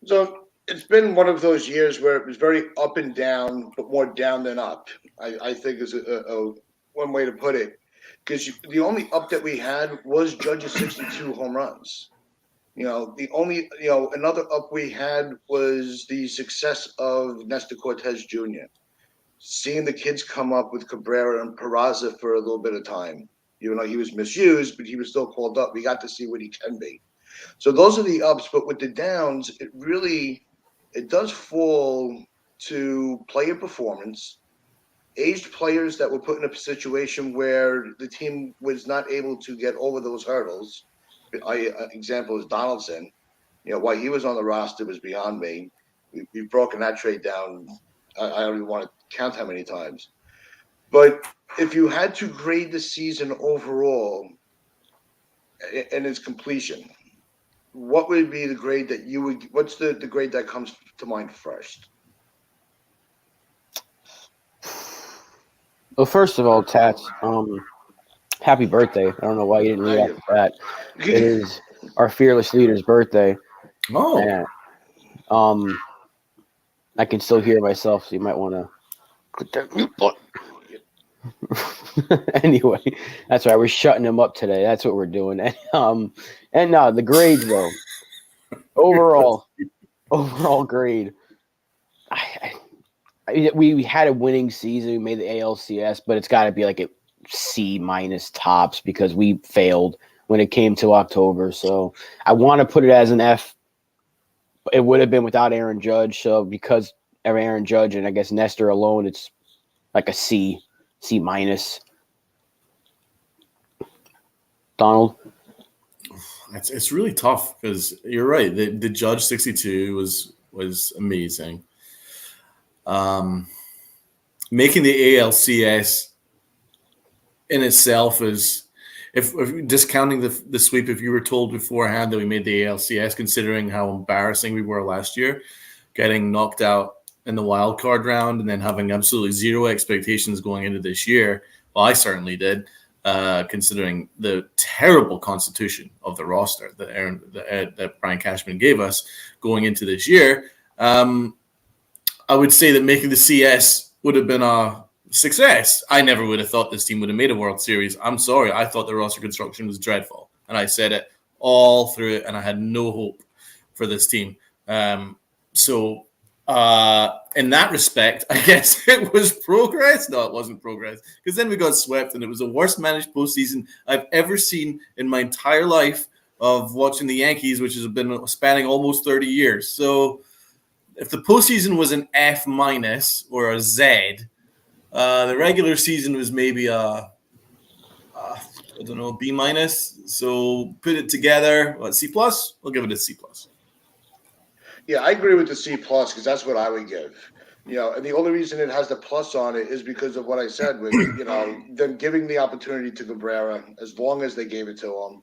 So it's been one of those years where it was very up and down, but more down than up. I think is a one way to put it. Because the only up that we had was Judge's 62 home runs. The only, another up we had was the success of Nestor Cortez Jr. Seeing the kids come up with Cabrera and Peraza for a little bit of time, even though he was misused, but he was still called up. We got to see what he can be. So those are the ups, but with the downs, it does fall to player performance, aged players that were put in a situation where the team was not able to get over those hurdles. Example is Donaldson. Why he was on the roster was beyond me. We've broken that trade down. I don't even want to count how many times. But if you had to grade the season overall and its completion, what would be the grade that you would? What's the grade that comes to mind first? Well, first of all, Tats, happy birthday. I don't know why you didn't lead off with that. It is our fearless leader's birthday. Oh. And, I can still hear myself, so you might want to click that mute button. Anyway, that's right. We're shutting him up today. That's what we're doing. And the grades though. Overall grade. We had a winning season. We made the ALCS, but it's got to be like a C minus tops because we failed when it came to October. So I want to put it as an F. It would have been without Aaron Judge. So because of Aaron Judge and I guess Nestor alone, it's like a C minus. Donald? It's really tough because you're right. The Judge 62 was amazing. Making the ALCS in itself is, if discounting the sweep, if you were told beforehand that we made the ALCS, considering how embarrassing we were last year, getting knocked out in the wild card round and then having absolutely zero expectations going into this year, well, I certainly did, considering the terrible constitution of the roster that Brian Cashman gave us going into this year. I would say that making the CS would have been a success. I never would have thought this team would have made a World Series. I'm sorry. I thought the roster construction was dreadful. And I said it all through it, and I had no hope for this team. So in that respect, I guess it was progress. No, it wasn't progress. Because then we got swept, and it was the worst managed postseason I've ever seen in my entire life of watching the Yankees, which has been spanning almost 30 years. So if the postseason was an F minus or a Z, the regular season was maybe B minus. So put it together, C plus? We'll give it a C plus. Yeah, I agree with the C plus because that's what I would give. And the only reason it has the plus on it is because of what I said with them giving the opportunity to Cabrera as long as they gave it to him.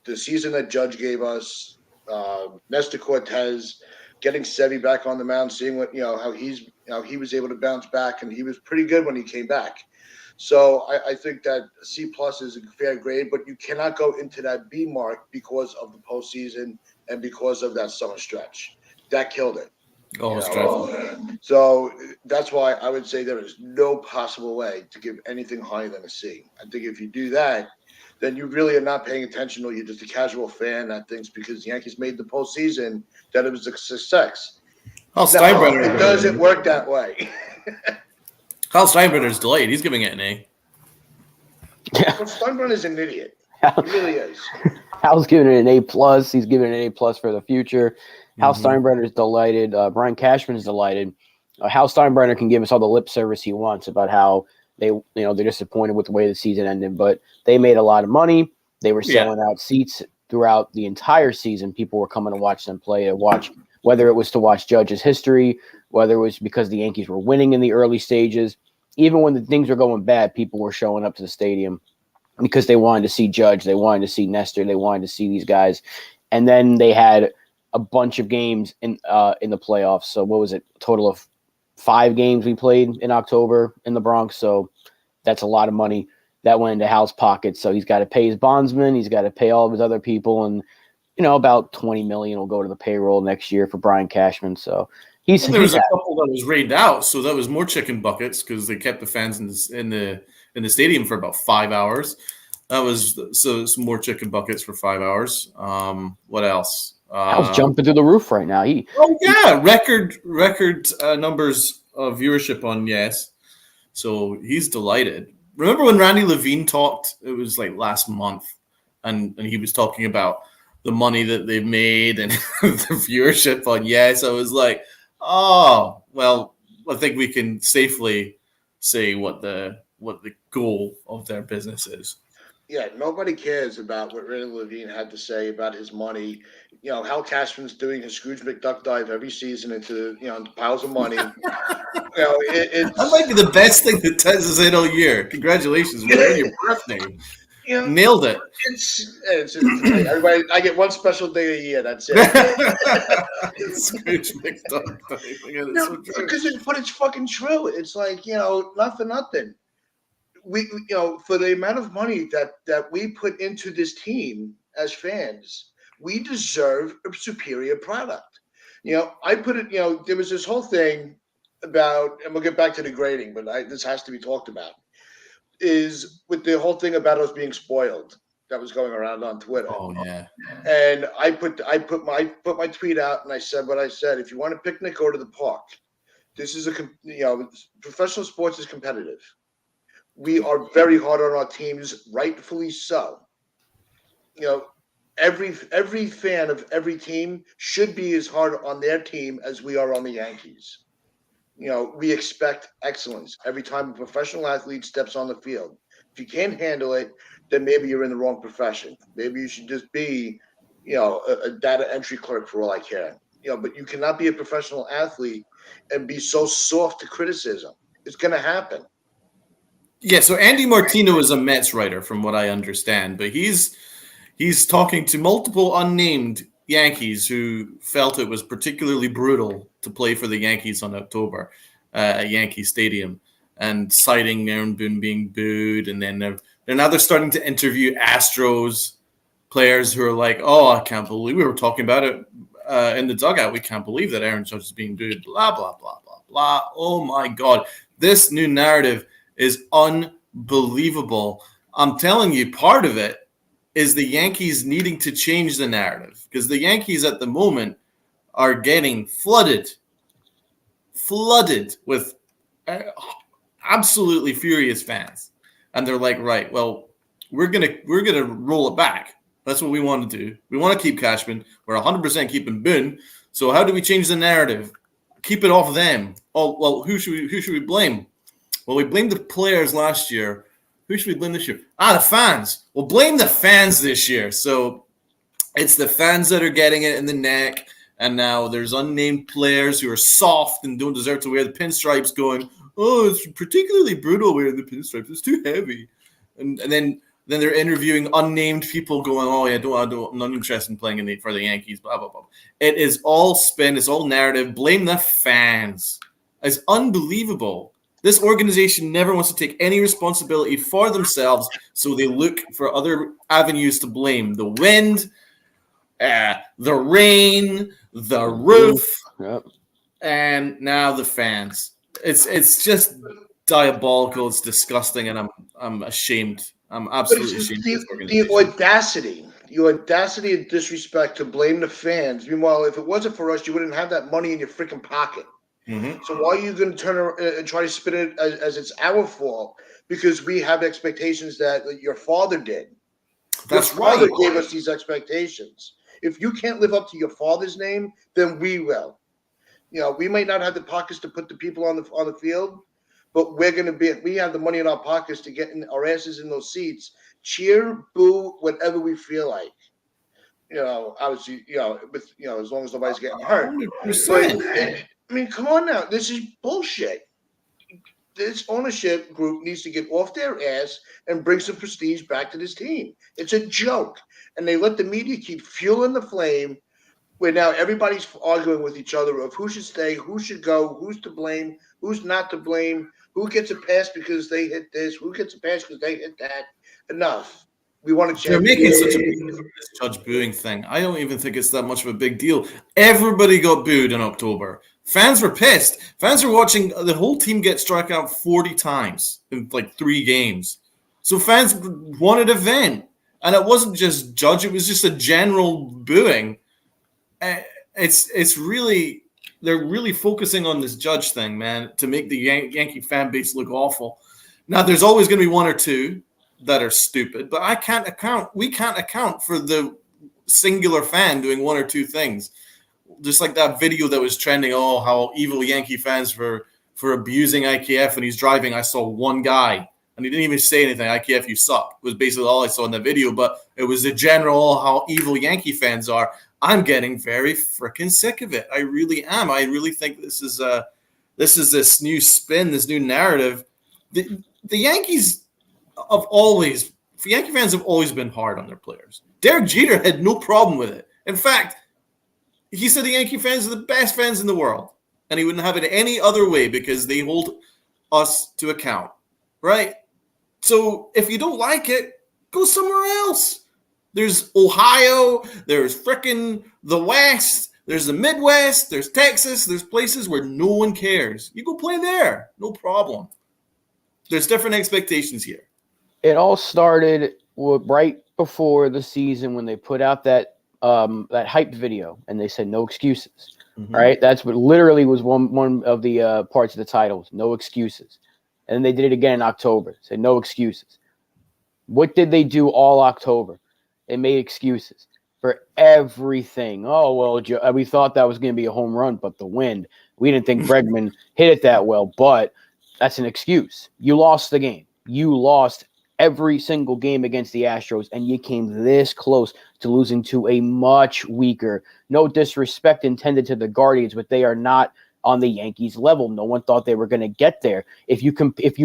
The season that Judge gave us, Nestor Cortez, getting Sevy back on the mound, seeing what how he was able to bounce back, and he was pretty good when he came back. So I think that C plus is a fair grade, but you cannot go into that B mark because of the postseason and because of that summer stretch. That killed it. Oh, it's dreadful. So that's why I would say there is no possible way to give anything higher than a C. I think if you do that, then you really are not paying attention, or you're just a casual fan that thinks because the Yankees made the postseason that it was a success. Steinbrenner, it doesn't work that way. Kyle Steinbrenner's delayed. He's giving it an A. Yeah. Well, Steinbrenner's an idiot. He really is. Hal's giving it an A plus. He's giving it an A plus for the future. Hal Steinbrenner is delighted. Brian Cashman is delighted. Hal Steinbrenner can give us all the lip service he wants about how they're disappointed with the way the season ended, but they made a lot of money. They were selling out seats throughout the entire season. People were coming to watch them play, to watch, whether it was to watch Judge's history, whether it was because the Yankees were winning in the early stages. Even when the things were going bad, people were showing up to the stadium because they wanted to see Judge, they wanted to see Nestor, they wanted to see these guys. And then they had a bunch of games in the playoffs. So what was it? A total of 5 games we played in October in the Bronx. So that's a lot of money that went into Hal's pocket. So he's got to pay his bondsman. He's got to pay all of his other people. And about 20 million will go to the payroll next year for Brian Cashman. So there was a couple that was rained out, so that was more chicken buckets because they kept the fans in the stadium for about 5 hours. That was so some more chicken buckets for 5 hours. What else? Hal's jumping through the roof right now. Record numbers of viewership on Yes. So he's delighted. Remember when Randy Levine talked? It was like last month, and he was talking about the money that they've made and the viewership on Yes. I was like, oh, well, I think we can safely say what the goal of their business is. Yeah, nobody cares about what Randy Levine had to say about his money. Hal Cashman's doing his Scrooge McDuck dive every season into piles of money. That might be the best thing that ties us in all year. Congratulations, on your birthday. Nailed it. It's everybody. I get one special day a year. That's it. Scrooge McDuck. But it's fucking true. It's like not for nothing. We for the amount of money that we put into this team as fans, we deserve a superior product. I put it. There was this whole thing about, and we'll get back to the grading, but this has to be talked about. Is with the whole thing about us being spoiled that was going around on Twitter. Oh yeah. And I put my tweet out and I said what I said. If you want a picnic, go to the park. This is professional sports is competitive. We are very hard on our teams, rightfully so. Every fan of every team should be as hard on their team as we are on the Yankees. We expect excellence every time a professional athlete steps on the field. If you can't handle it, then maybe you're in the wrong profession. Maybe you should just be, a data entry clerk for all I care. But you cannot be a professional athlete and be so soft to criticism. It's going to happen. Yeah, so Andy Martino is a Mets writer, from what I understand, but he's talking to multiple unnamed Yankees who felt it was particularly brutal to play for the Yankees on October at Yankee Stadium, and citing Aaron Boone being booed, and then they're starting to interview Astros players who are like, "Oh, I can't believe we were talking about it in the dugout. We can't believe that Aaron Judge is being booed." Blah blah blah blah blah. Oh my God, this new narrative is unbelievable. I'm telling you, part of it is the Yankees needing to change the narrative, because the Yankees at the moment are getting flooded with absolutely furious fans, and they're like, right, well, we're gonna roll it back. That's what we want to do. We want to keep Cashman. We're 100% keeping Boone. So how do we change the narrative? Keep it off them. Oh well, who should we blame? Well, we blamed the players last year. Who should we blame this year? The fans. Well, blame the fans this year. So it's the fans that are getting it in the neck. And now there's unnamed players who are soft and don't deserve to wear the pinstripes going, oh, it's particularly brutal wearing the pinstripes. It's too heavy. And then they're interviewing unnamed people going, oh, yeah, I'm not interested in playing for the Yankees, blah, blah, blah. It is all spin. It's all narrative. Blame the fans. It's unbelievable. This organization never wants to take any responsibility for themselves, so they look for other avenues to blame. The wind, the rain, the roof, and now the fans. It's just diabolical. It's disgusting, and I'm ashamed. I'm absolutely ashamed. The audacity and disrespect to blame the fans. Meanwhile, if it wasn't for us, you wouldn't have that money in your freaking pocket. Mm-hmm. So why are you going to turn around and try to spin it as it's our fault because we have expectations that your father did? That's your father gave us these expectations. If you can't live up to your father's name, then we will. We might not have the pockets to put the people on the field, but we have the money in our pockets to get our asses in those seats, cheer, boo, whatever we feel like. Obviously, as long as nobody's getting hurt. 100%. I mean, come on now. This is bullshit. This ownership group needs to get off their ass and bring some prestige back to this team. It's a joke. And they let the media keep fueling the flame where now everybody's arguing with each other of who should stay, who should go, who's to blame, who's not to blame, who gets a pass because they hit this, who gets a pass because they hit that. Enough. We won a They're making championship. such a big deal of this Judge booing thing. I don't even think it's that much of a big deal. Everybody got booed in October. Fans were pissed. Fans were watching the whole team get struck out 40 times in like 3 games. So fans wanted a vent. And it wasn't just Judge, it was just a general booing. It's really, they're really focusing on this Judge thing, man, to make the Yankee fan base look awful. Now, there's always going to be 1 or 2 that are stupid, but we can't account for the singular fan doing 1 or 2 things. Just like that video that was trending, how evil Yankee fans for abusing IKF when he's driving. I saw one guy, and he didn't even say anything. IKF, you suck, was basically all I saw in the video, but it was the general how evil Yankee fans are. I'm getting very freaking sick of it. I really am. I really think this is this new spin, this new narrative. The Yankees Yankee fans have always been hard on their players. Derek Jeter had no problem with it. In fact, he said the Yankee fans are the best fans in the world, and he wouldn't have it any other way because they hold us to account, right? So if you don't like it, go somewhere else. There's Ohio, there's frickin' the West, there's the Midwest, there's Texas, there's places where no one cares. You go play there, no problem. There's different expectations here. It all started right before the season when they put out that hype video and they said no excuses. Mm-hmm. Right? That's what literally was one of the parts of the titles, no excuses. And then they did it again in October, said no excuses. What did they do all October? They made excuses for everything. Oh, well, we thought that was going to be a home run, but the wind. We didn't think Bregman hit it that well, but that's an excuse. You lost the game. You lost every single game against the Astros, and you came this close to losing to a much weaker, no disrespect intended to the Guardians, but they are not on the Yankees level. No one thought they were going to get there. If you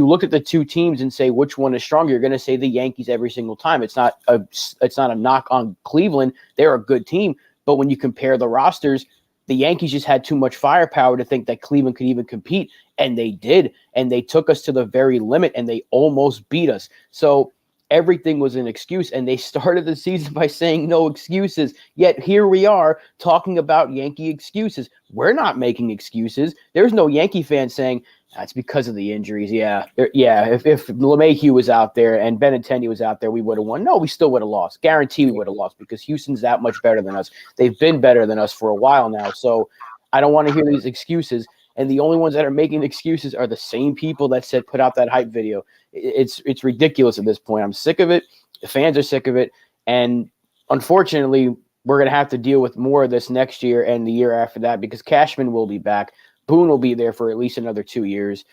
look at the 2 teams and say which one is stronger, you're going to say the Yankees every single time. It's not a knock on Cleveland. They're a good team, but when you compare the rosters, the Yankees just had too much firepower to think that Cleveland could even compete, and they did, and they took us to the very limit, and they almost beat us. So everything was an excuse, and they started the season by saying no excuses, yet here we are talking about Yankee excuses. We're not making excuses. There's no Yankee fan saying, that's because of the injuries. Yeah. If LeMahieu was out there and Benintendi was out there, we would have won. No, we still would have lost. Guarantee we would have lost because Houston's that much better than us. They've been better than us for a while now. So I don't want to hear these excuses. And the only ones that are making excuses are the same people that said put out that hype video. It's ridiculous at this point. I'm sick of it. The fans are sick of it. And unfortunately, we're going to have to deal with more of this next year and the year after that because Cashman will be back. Boone will be there for at least another 2 years.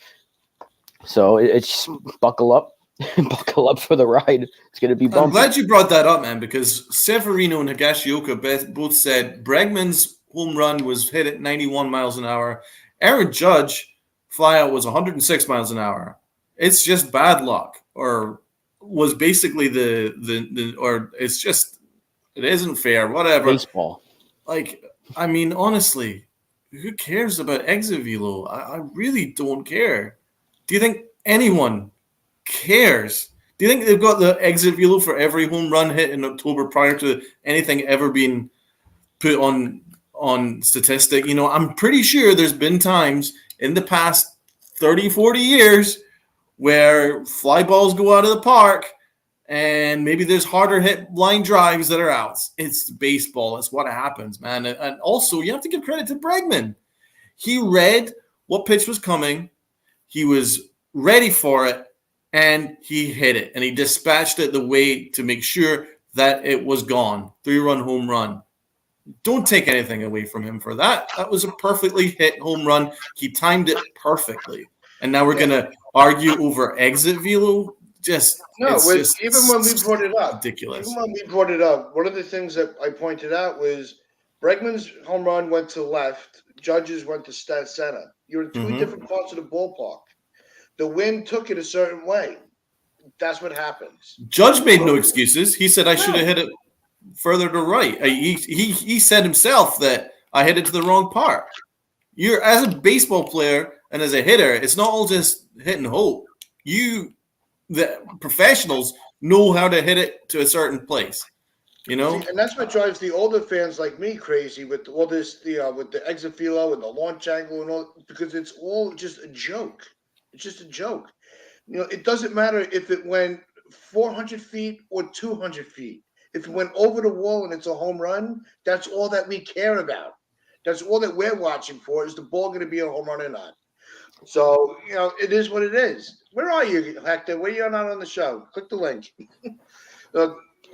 So it's buckle up. Buckle up for the ride. It's going to be bumpy. I'm glad you brought that up, man, because Severino and Higashioka both said Bregman's home run was hit at 91 miles an hour. Aaron Judge flyout was 106 miles an hour. It's just bad luck, or was basically or it's just, it isn't fair, whatever. Baseball. Like, I mean, honestly, who cares about exit velo? I really don't care. Do you think anyone cares? Do you think they've got the exit velo for every home run hit in October prior to anything ever being put on statistic? You know, I'm pretty sure there's been times in the past 30, 40 years where fly balls go out of the park and maybe there's harder hit line drives that are outs. It's baseball. It's what happens, man. And also, you have to give credit to Bregman. He read what pitch was coming. He was ready for it, and he hit it. And he dispatched it the way to make sure that it was gone. 3-run home run. Don't take anything away from him for that. That was a perfectly hit home run. He timed it perfectly. And now we're going to argue over exit velo? Even when we brought it up, ridiculous. Even when we brought it up, one of the things that I pointed out was Bregman's home run went to left, Judge's went to center. You're in 2 different parts of the ballpark. The wind took it a certain way. That's what happens. Judge made no excuses. He said I should have hit it further to right. He said himself that I hit it to the wrong part. You're, as a baseball player and as a hitter, it's not all just hit and hope. The professionals know how to hit it to a certain place. You know, See, and that's what drives the older fans like me crazy with all this, with the exit velo and the launch angle and all, because it's all just a joke. It's just a joke. It doesn't matter if it went 400 feet or 200 feet. If it went over the wall and it's a home run, that's all that we care about. That's all that we're watching for, is the ball going to be a home run or not. So, it is what it is. Where are you, Hector? Where are you not on the show? Click the link.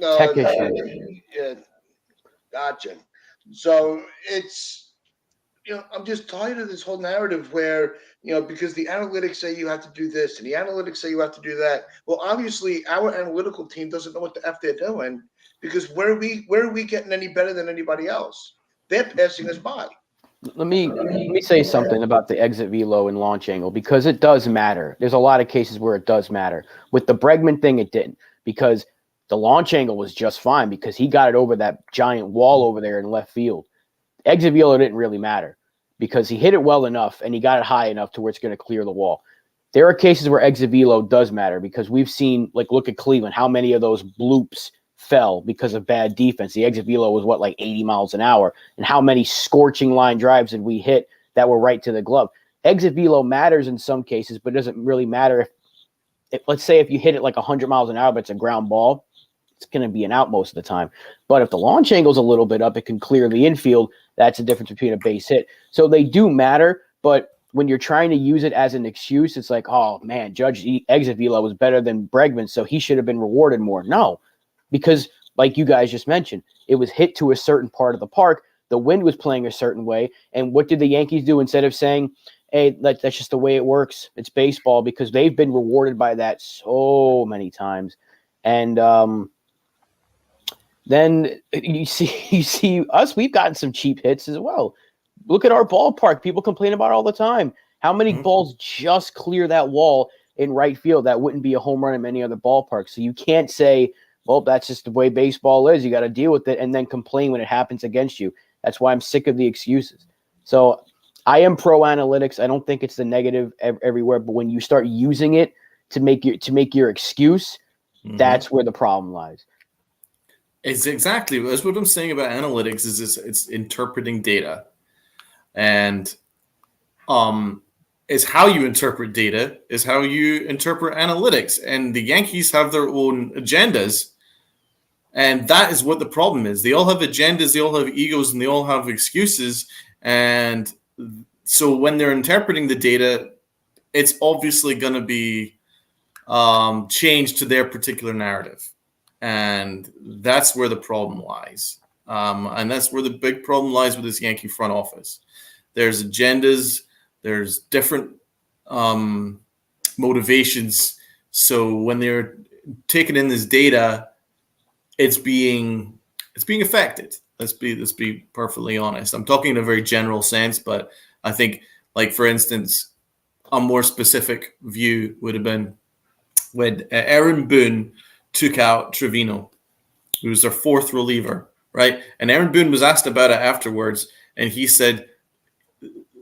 Tech issue. Yeah, gotcha. So I'm just tired of this whole narrative where, because the analytics say you have to do this and the analytics say you have to do that. Well, obviously, our analytical team doesn't know what the F they're doing, because where are we getting any better than anybody else? They're passing us by. Let me say something about the exit velo and launch angle, because it does matter. There's a lot of cases where it does matter. With the Bregman thing, it didn't, because the launch angle was just fine because he got it over that giant wall over there in left field. Exit velo didn't really matter because he hit it well enough and he got it high enough to where it's going to clear the wall. There are cases where exit velo does matter because we've seen, like, look at Cleveland, how many of those bloops fell because of bad defense. The exit velo was like 80 miles an hour, and how many scorching line drives did we hit that were right to the glove? Exit velo matters in some cases, but it doesn't really matter if let's say if you hit it like 100 miles an hour, but it's a ground ball, it's going to be an out most of the time. But if the launch angle's a little bit up, it can clear the infield. That's the difference between a base hit. So they do matter, but when you're trying to use it as an excuse, it's like, oh man, Judge exit velo was better than Bregman, so he should have been rewarded more. No, because like you guys just mentioned, it was hit to a certain part of the park. The wind was playing a certain way. And what did the Yankees do instead of saying, hey, that's just the way it works, it's baseball? Because they've been rewarded by that so many times. And then you see us, we've gotten some cheap hits as well. Look at our ballpark. People complain about it all the time. How many balls just clear that wall in right field that wouldn't be a home run in many other ballparks? So you can't say, well, that's just the way baseball is. You got to deal with it and then complain when it happens against you. That's why I'm sick of the excuses. So I am pro analytics. I don't think it's the negative everywhere, but when you start using it to make your excuse, that's where the problem lies. It's exactly that's what I'm saying about analytics. It's interpreting data, and is how you interpret data is how you interpret analytics. And the Yankees have their own agendas, and that is what the problem is. They all have agendas, they all have egos, and they all have excuses. And so when they're interpreting the data, it's obviously going to be changed to their particular narrative. And that's where the problem lies. And that's where the big problem lies with this Yankee front office. There's agendas, there's different motivations. So when they're taking in this data, it's being affected. Let's be perfectly honest. I'm talking in a very general sense, but I think, like, for instance, a more specific view would have been when Aaron Boone took out Trevino, who was their fourth reliever, right? And Aaron Boone was asked about it afterwards, and he said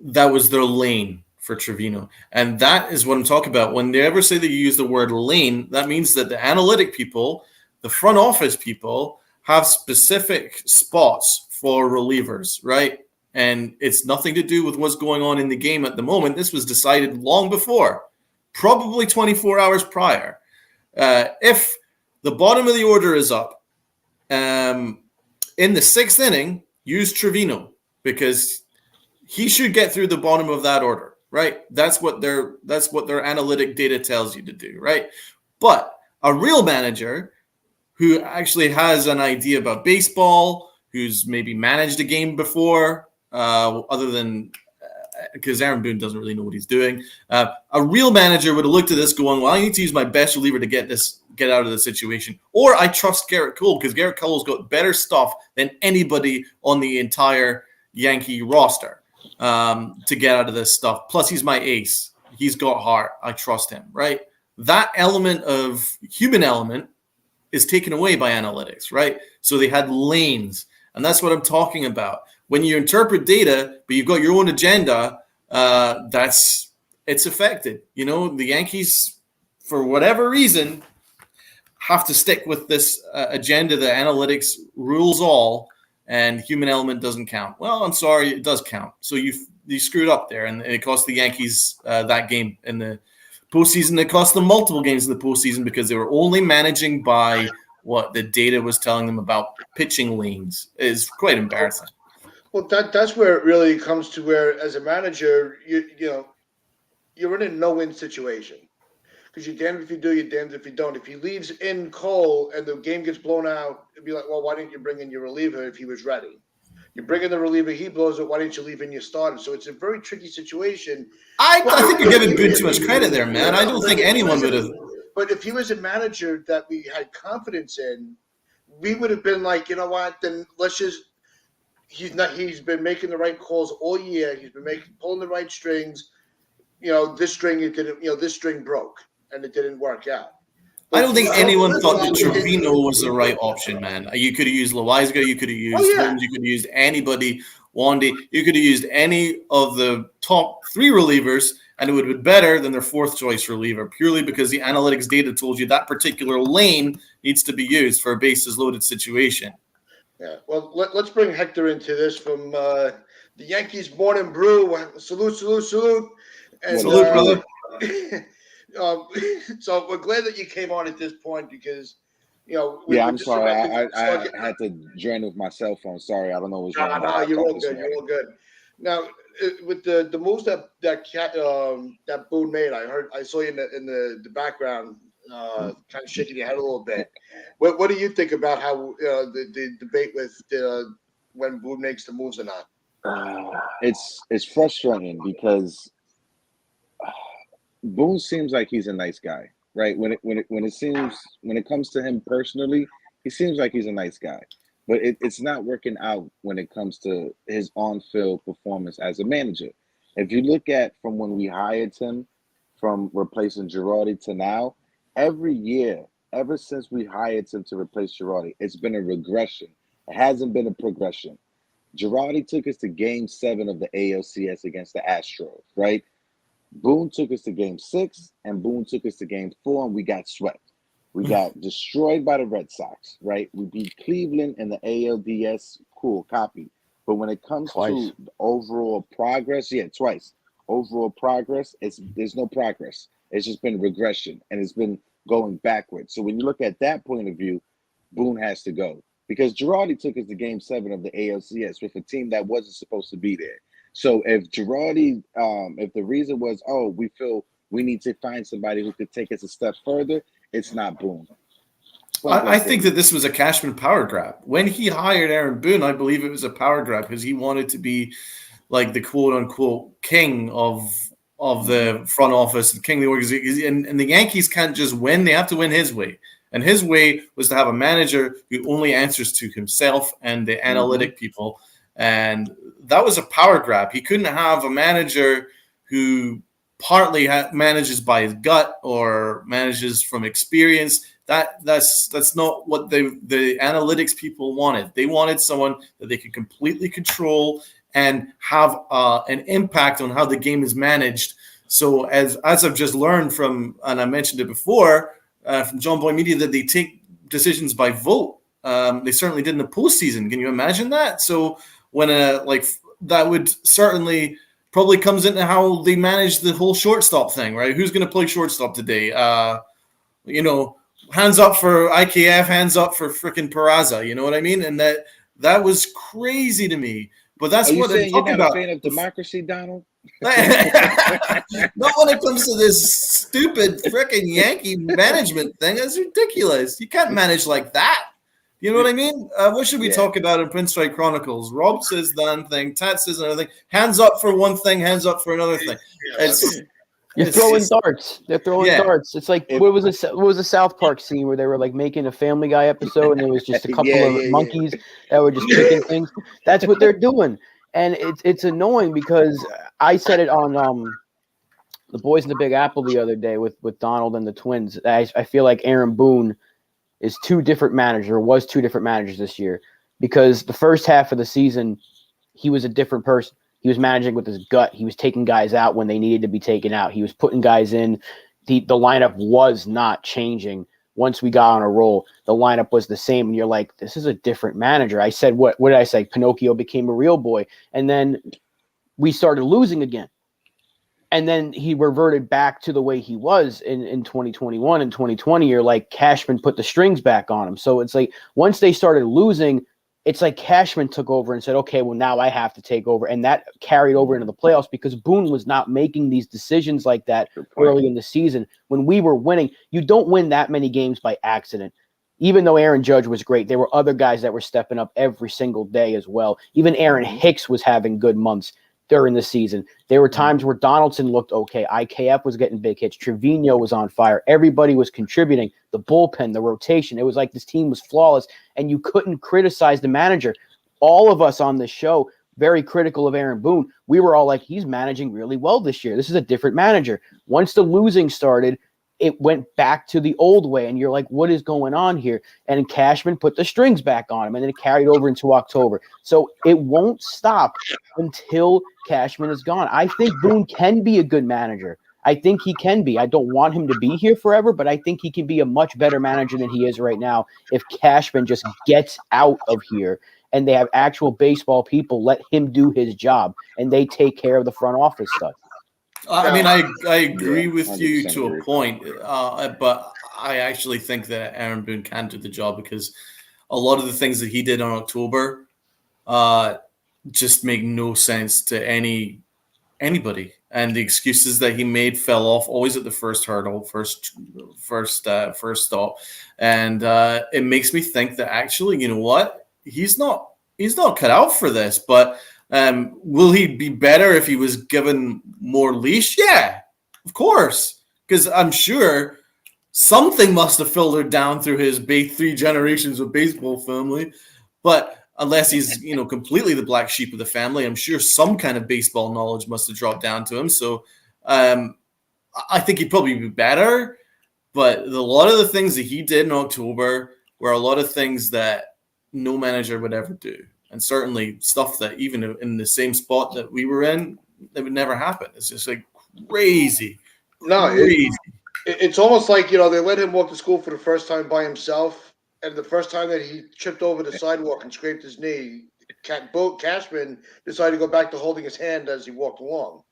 that was their lane for Trevino. And that is what I'm talking about. When they ever say that you use the word lane, that means that the analytic people, the front office people, have specific spots for relievers, right? And it's nothing to do with what's going on in the game at the moment. This was decided long before, probably 24 hours prior. If the bottom of the order is up, in the sixth inning, use Trevino because he should get through the bottom of that order, right? That's what their analytic data tells you to do, right? But a real manager who actually has an idea about baseball, who's maybe managed a game before, other than because Aaron Boone doesn't really know what he's doing. A real manager would have looked at this going, well, I need to use my best reliever to get out of the situation. Or I trust Garrett Cole because Garrett Cole's got better stuff than anybody on the entire Yankee roster to get out of this stuff. Plus, he's my ace. He's got heart. I trust him, right? That element of human element is taken away by analytics, right? So they had lanes, and that's what I'm talking about. When you interpret data, but you've got your own agenda, it's affected. You know, the Yankees, for whatever reason, have to stick with this agenda that analytics rules all and human element doesn't count. Well, I'm sorry, it does count. So you screwed up there, and it cost the Yankees that game in the postseason. It cost them multiple games in the postseason because they were only managing by what the data was telling them about pitching lanes. Is quite embarrassing. Well, that's where it really comes to where, as a manager, you're in a no-win situation. Because you're damned if you do, you're damned if you don't. If he leaves in Cole and the game gets blown out, it'd be like, well, why didn't you bring in your reliever if he was ready? You bring in the reliever, he blows it. Why didn't you leave in your starter? So it's a very tricky situation. I think you're giving Boone too much credit there, man. I don't think anyone would have. But if he was a manager that we had confidence in, we would have been like, you know what? Then let's just. He's been making the right calls all year. He's been pulling the right strings. This string this string broke and it didn't work out. But I don't think anyone thought that Trevino was the right option, man. You could have used Loizaga, you could have used Holmes, you could have used anybody, Wandy, you could have used any of the top 3 relievers, and it would have been better than their 4th choice reliever, purely because the analytics data told you that particular lane needs to be used for a bases loaded situation. Yeah, well, let's bring Hector into this from the Yankees Born and Brew. Salute. And, salute, brother. So we're glad that you came on at this point because, I'm sorry. I had to join with my cell phone. Sorry, I don't know what's wrong. No, you're all good. You're all good. Now, with the moves that Boone made, I saw you in the background, kind of shaking your head a little bit. What do you think about how the debate with when Boone makes the moves or not? It's frustrating because Boone seems like he's a nice guy, right? When it comes to him personally, he seems like he's a nice guy, but it's not working out when it comes to his on-field performance as a manager. If you look at from when we hired him, from replacing Girardi to now, every year, ever since we hired him to replace Girardi, it's been a regression. It hasn't been a progression. Girardi took us to Game 7 of the ALCS against the Astros, right? Boone took us to Game 6, and Boone took us to Game 4, and we got swept. We got destroyed by the Red Sox, right? We beat Cleveland in the ALDS, cool, copy. But when it comes to the overall progress, twice. Overall progress, there's no progress. It's just been regression, and it's been going backwards. So when you look at that point of view, Boone has to go. Because Girardi took us to Game 7 of the ALCS with a team that wasn't supposed to be there. So if Girardi, if the reason was, we feel we need to find somebody who could take us a step further, it's not Boone. I think that this was a Cashman power grab. When he hired Aaron Boone, I believe it was a power grab because he wanted to be like the quote unquote king of the front office and king of the organization. And the Yankees can't just win; they have to win his way. And his way was to have a manager who only answers to himself and the analytic people. And that was a power grab. He couldn't have a manager who partly manages by his gut or manages from experience. That's not what the analytics people wanted. They wanted someone that they could completely control and have an impact on how the game is managed. So as I've just learned from, and I mentioned it before, from John Boy Media, that they take decisions by vote. They certainly did in the postseason. Can you imagine that? So when that would certainly probably comes into how they manage the whole shortstop thing, right? Who's going to play shortstop today? Hands up for IKF, hands up for freaking Peraza. You know what I mean? And that was crazy to me. But that's what I'm talking about. You're not a fan of democracy, Donald? Not when it comes to this stupid freaking Yankee management thing. That's ridiculous. You can't manage like that. You know what I mean? What should we talk about in Prince Strike Chronicles? Rob says one thing, Tat says another thing. Hands up for one thing, hands up for another thing. You're throwing darts. They're throwing darts. It's like what was a South Park scene where they were like making a Family Guy episode and it was just a couple of monkeys that were just kicking things. That's what they're doing, and it's annoying because I said it on the Boys in the Big Apple the other day with Donald and the Twins. I feel like Aaron Boone is was two different managers this year because the first half of the season he was a different person. He was managing with his gut. He was taking guys out when they needed to be taken out. He was putting guys in. The lineup was not changing once we got on a roll, the lineup was the same. And you're like, this is a different manager. I said, what did I say? Pinocchio became a real boy. And then we started losing again. And then he reverted back to the way he was in 2021 and 2020. You're like, Cashman put the strings back on him. So it's like, once they started losing, it's like Cashman took over and said, okay, well, now I have to take over. And that carried over into the playoffs because Boone was not making these decisions like that early in the season. When we were winning, you don't win that many games by accident. Even though Aaron Judge was great, there were other guys that were stepping up every single day as well. Even Aaron Hicks was having good months during the season. There were times where Donaldson looked okay. IKF was getting big hits. Trevino was on fire. Everybody was contributing. The bullpen, the rotation. It was like this team was flawless, and you couldn't criticize the manager. All of us on this show, very critical of Aaron Boone. We were all like, he's managing really well this year. This is a different manager. Once the losing started, it went back to the old way, and you're like, what is going on here? And Cashman put the strings back on him, and then it carried over into October. So it won't stop until Cashman is gone. I think Boone can be a good manager. I think he can be. I don't want him to be here forever, but I think he can be a much better manager than he is right now if Cashman just gets out of here and they have actual baseball people let him do his job, and they take care of the front office stuff. I mean, I agree with you 100% to agree. a point, but I actually think that Aaron Boone can do the job because a lot of the things that he did in October just make no sense to anybody, and the excuses that he made fell off always at the first hurdle, first stop, and it makes me think that actually, you know what, he's not cut out for this, but. Will he be better if he was given more leash? Yeah, of course. Because I'm sure something must have filtered down through his 3 generations of baseball family. But unless he's, completely the black sheep of the family, I'm sure some kind of baseball knowledge must have dropped down to him. So I think he'd probably be better. But a lot of the things that he did in October were a lot of things that no manager would ever do. And certainly stuff that even in the same spot that we were in, that would never happen. It's just like crazy. No, it's almost like, they let him walk to school for the first time by himself. And the first time that he tripped over the sidewalk and scraped his knee, Cashman decided to go back to holding his hand as he walked along.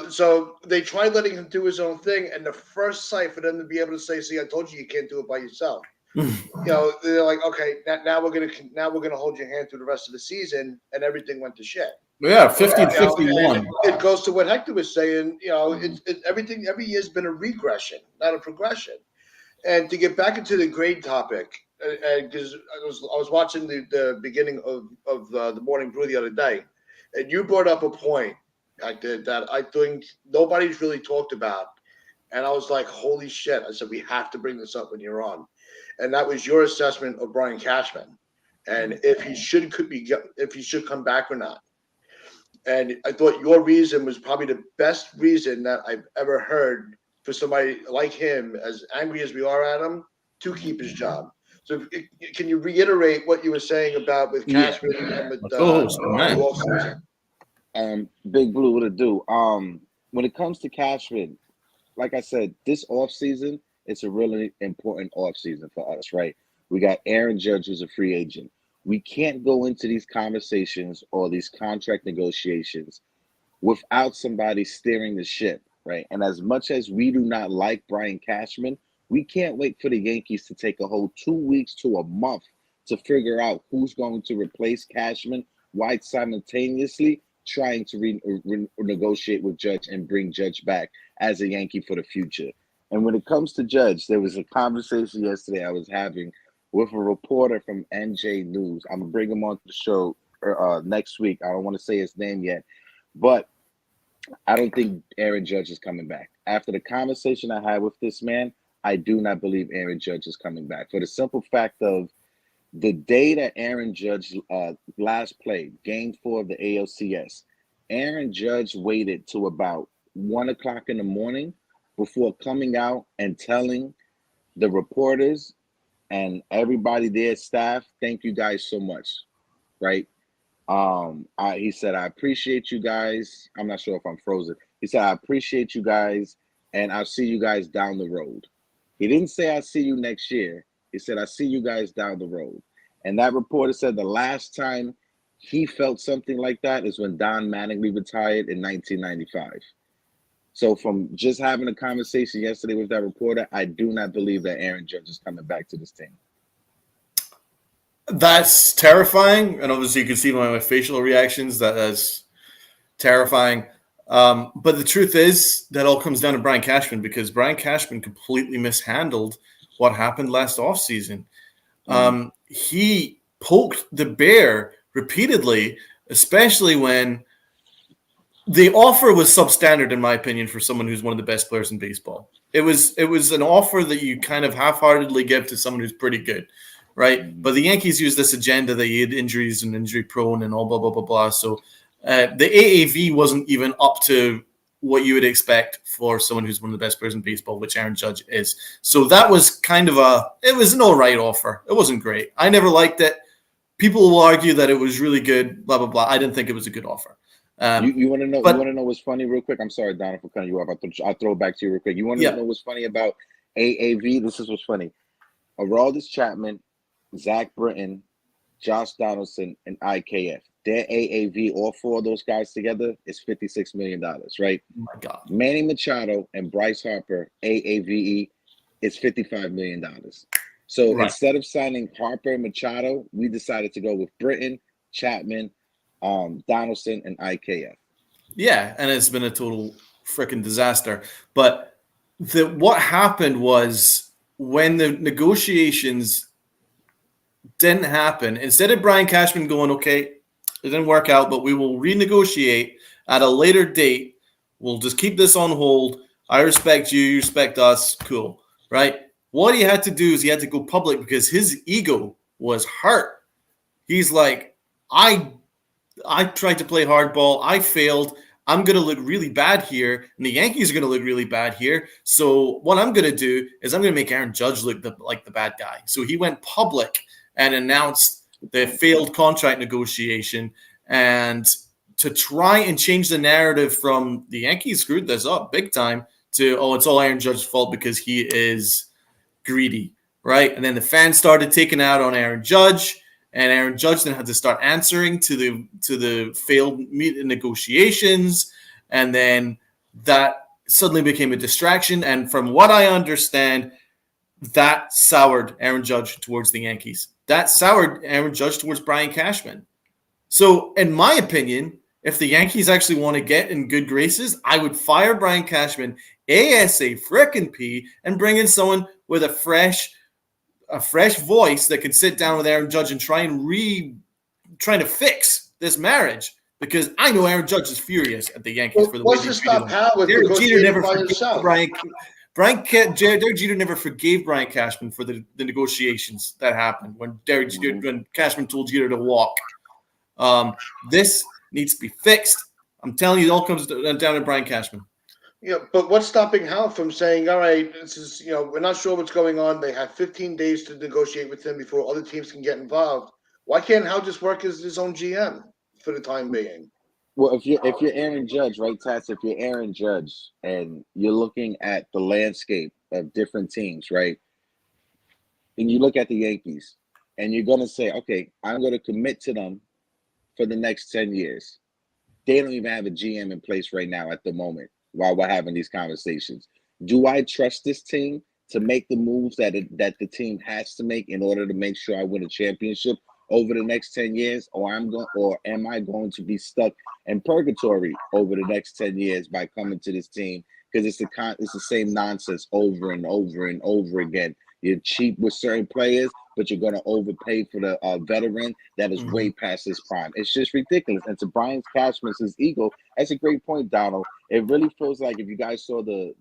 So they tried letting him do his own thing. And the first sight for them to be able to say, see, I told you can't do it by yourself. They're like, okay, now we're gonna hold your hand through the rest of the season, and everything went to shit. Yeah, 50-51. It goes to what Hector was saying. Everything every year's been a regression, not a progression. And to get back into the grade topic, because I was watching the beginning of the Morning Brew the other day, and you brought up a point that I think nobody's really talked about, and I was like, holy shit! I said we have to bring this up when you're on. And that was your assessment of Brian Cashman, and if he should come back or not. And I thought your reason was probably the best reason that I've ever heard for somebody like him, as angry as we are at him, to keep his job. So can you reiterate what you were saying about with Cashman and with the offseason? Big Blue, what it do? When it comes to Cashman, like I said, this offseason, it's a really important offseason for us, right? We got Aaron Judge, who's a free agent. We can't go into these conversations or these contract negotiations without somebody steering the ship, right? And as much as we do not like Brian Cashman, we can't wait for the Yankees to take a whole 2 weeks to a month to figure out who's going to replace Cashman while simultaneously trying to renegotiate with Judge and bring Judge back as a Yankee for the future. And when it comes to Judge, there was a conversation yesterday I was having with a reporter from NJ News. I'm going to bring him on the show next week. I don't want to say his name yet, but I don't think Aaron Judge is coming back. After the conversation I had with this man, I do not believe Aaron Judge is coming back for the simple fact of the day that Aaron Judge last played, Game 4 of the ALCS, Aaron Judge waited to about 1 o'clock in the morning before coming out and telling the reporters and everybody there, staff, thank you guys so much, right? He said, I appreciate you guys. I'm not sure if I'm frozen. He said, I appreciate you guys, and I'll see you guys down the road. He didn't say, I see you next year. He said, I see you guys down the road. And that reporter said the last time he felt something like that is when Don Mattingly retired in 1995. So from just having a conversation yesterday with that reporter, I do not believe that Aaron Judge is coming back to this team. That's terrifying, and obviously you can see my facial reactions. That's terrifying. But the truth is that all comes down to Brian Cashman, because Brian Cashman completely mishandled what happened last offseason. He poked the bear repeatedly, especially when the offer was substandard, in my opinion, for someone who's one of the best players in baseball. It was an offer that you kind of half-heartedly give to someone who's pretty good, right? But the Yankees used this agenda that he had injuries and injury-prone and all blah, blah, blah, blah. So the AAV wasn't even up to what you would expect for someone who's one of the best players in baseball, which Aaron Judge is. So that was kind of it was an all right offer. It wasn't great. I never liked it. People will argue that it was really good, blah, blah, blah. I didn't think it was a good offer. You want to know? You want to know what's funny, real quick? I'm sorry, Donna, for cutting you off. I'll throw it back to you real quick. You want to know what's funny about AAV? This is what's funny. Aroldis Chapman, Zach Britton, Josh Donaldson, and IKF. Their AAV, all four of those guys together, is $56 million, right? Oh my God. Manny Machado and Bryce Harper, AAVE, is $55 million. So instead of signing Harper and Machado, we decided to go with Britton, Chapman, Donaldson, and IKF. Yeah, and it's been a total freaking disaster. But what happened was, when the negotiations didn't happen, instead of Brian Cashman going, okay, it didn't work out, but we will renegotiate at a later date. We'll just keep this on hold. I respect you. You respect us. Cool. Right? What he had to do is he had to go public, because his ego was hurt. He's like, I tried to play hardball. I failed. I'm going to look really bad here, and the Yankees are going to look really bad here. So what I'm going to do is I'm going to make Aaron Judge look like the bad guy. So he went public and announced the failed contract negotiation, and to try and change the narrative from the Yankees screwed this up big time to, oh, it's all Aaron Judge's fault because he is greedy, right? And then the fans started taking out on Aaron Judge. And Aaron Judge then had to start answering to the failed negotiations, and then that suddenly became a distraction. And from what I understand, that soured Aaron Judge towards the Yankees. That soured Aaron Judge towards Brian Cashman. So, in my opinion, if the Yankees actually want to get in good graces, I would fire Brian Cashman ASAP and bring in someone with a fresh voice that could sit down with Aaron Judge and trying to fix this marriage, because I know Aaron Judge is furious at the Yankees for the way they treated him. Derek Jeter never forgave Derek Jeter never forgave Brian Cashman for the negotiations that happened when when Cashman told Jeter to walk. This needs to be fixed. I'm telling you, it all comes down to Brian Cashman. Yeah, but what's stopping Hal from saying, all right, this is, we're not sure what's going on. They have 15 days to negotiate with him before other teams can get involved. Why can't Hal just work as his own GM for the time being? Well, if you're Aaron Judge, right, Tats, if you're Aaron Judge and you're looking at the landscape of different teams, right, and you look at the Yankees and you're going to say, okay, I'm going to commit to them for the next 10 years. They don't even have a GM in place right now at the moment while we're having these conversations. Do I trust this team to make the moves that the team has to make in order to make sure I win a championship over the next 10 years, or am I going to be stuck in purgatory over the next 10 years by coming to this team? Because it's the same nonsense over and over and over again. You're cheap with certain players, but you're going to overpay for the veteran that is way past his prime. It's just ridiculous. And to Brian Cashman's ego, that's a great point, Donald. It really feels like, if you guys saw the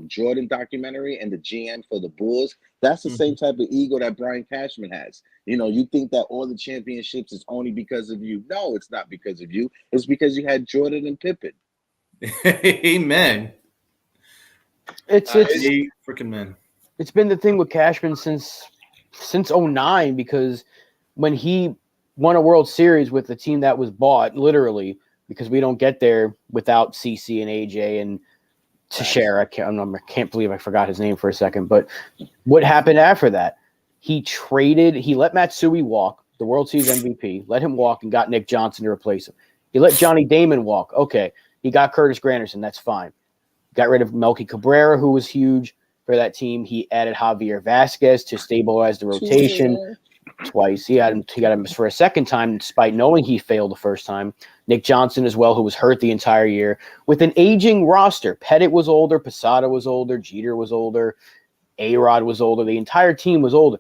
Jordan documentary and the GM for the Bulls, that's the same type of ego that Brian Cashman has. You think that all the championships is only because of you. No, it's not because of you. It's because you had Jordan and Pippen. Amen. It's freaking man. It's been the thing with Cashman since 2009, because when he won a World Series with the team that was bought, literally, because we don't get there without CC and AJ, and Teixeira. I can't believe I forgot his name for a second. But what happened after that? He let Matsui walk, the World Series MVP, let him walk and got Nick Johnson to replace him. He let Johnny Damon walk. Okay. He got Curtis Granderson. That's fine. Got rid of Melky Cabrera, who was huge for that team. He added Javier Vasquez to stabilize the rotation twice. He got him for a second time, despite knowing he failed the first time. Nick Johnson as well, who was hurt the entire year. With an aging roster, Pettit was older, Posada was older, Jeter was older, A-Rod was older. The entire team was older.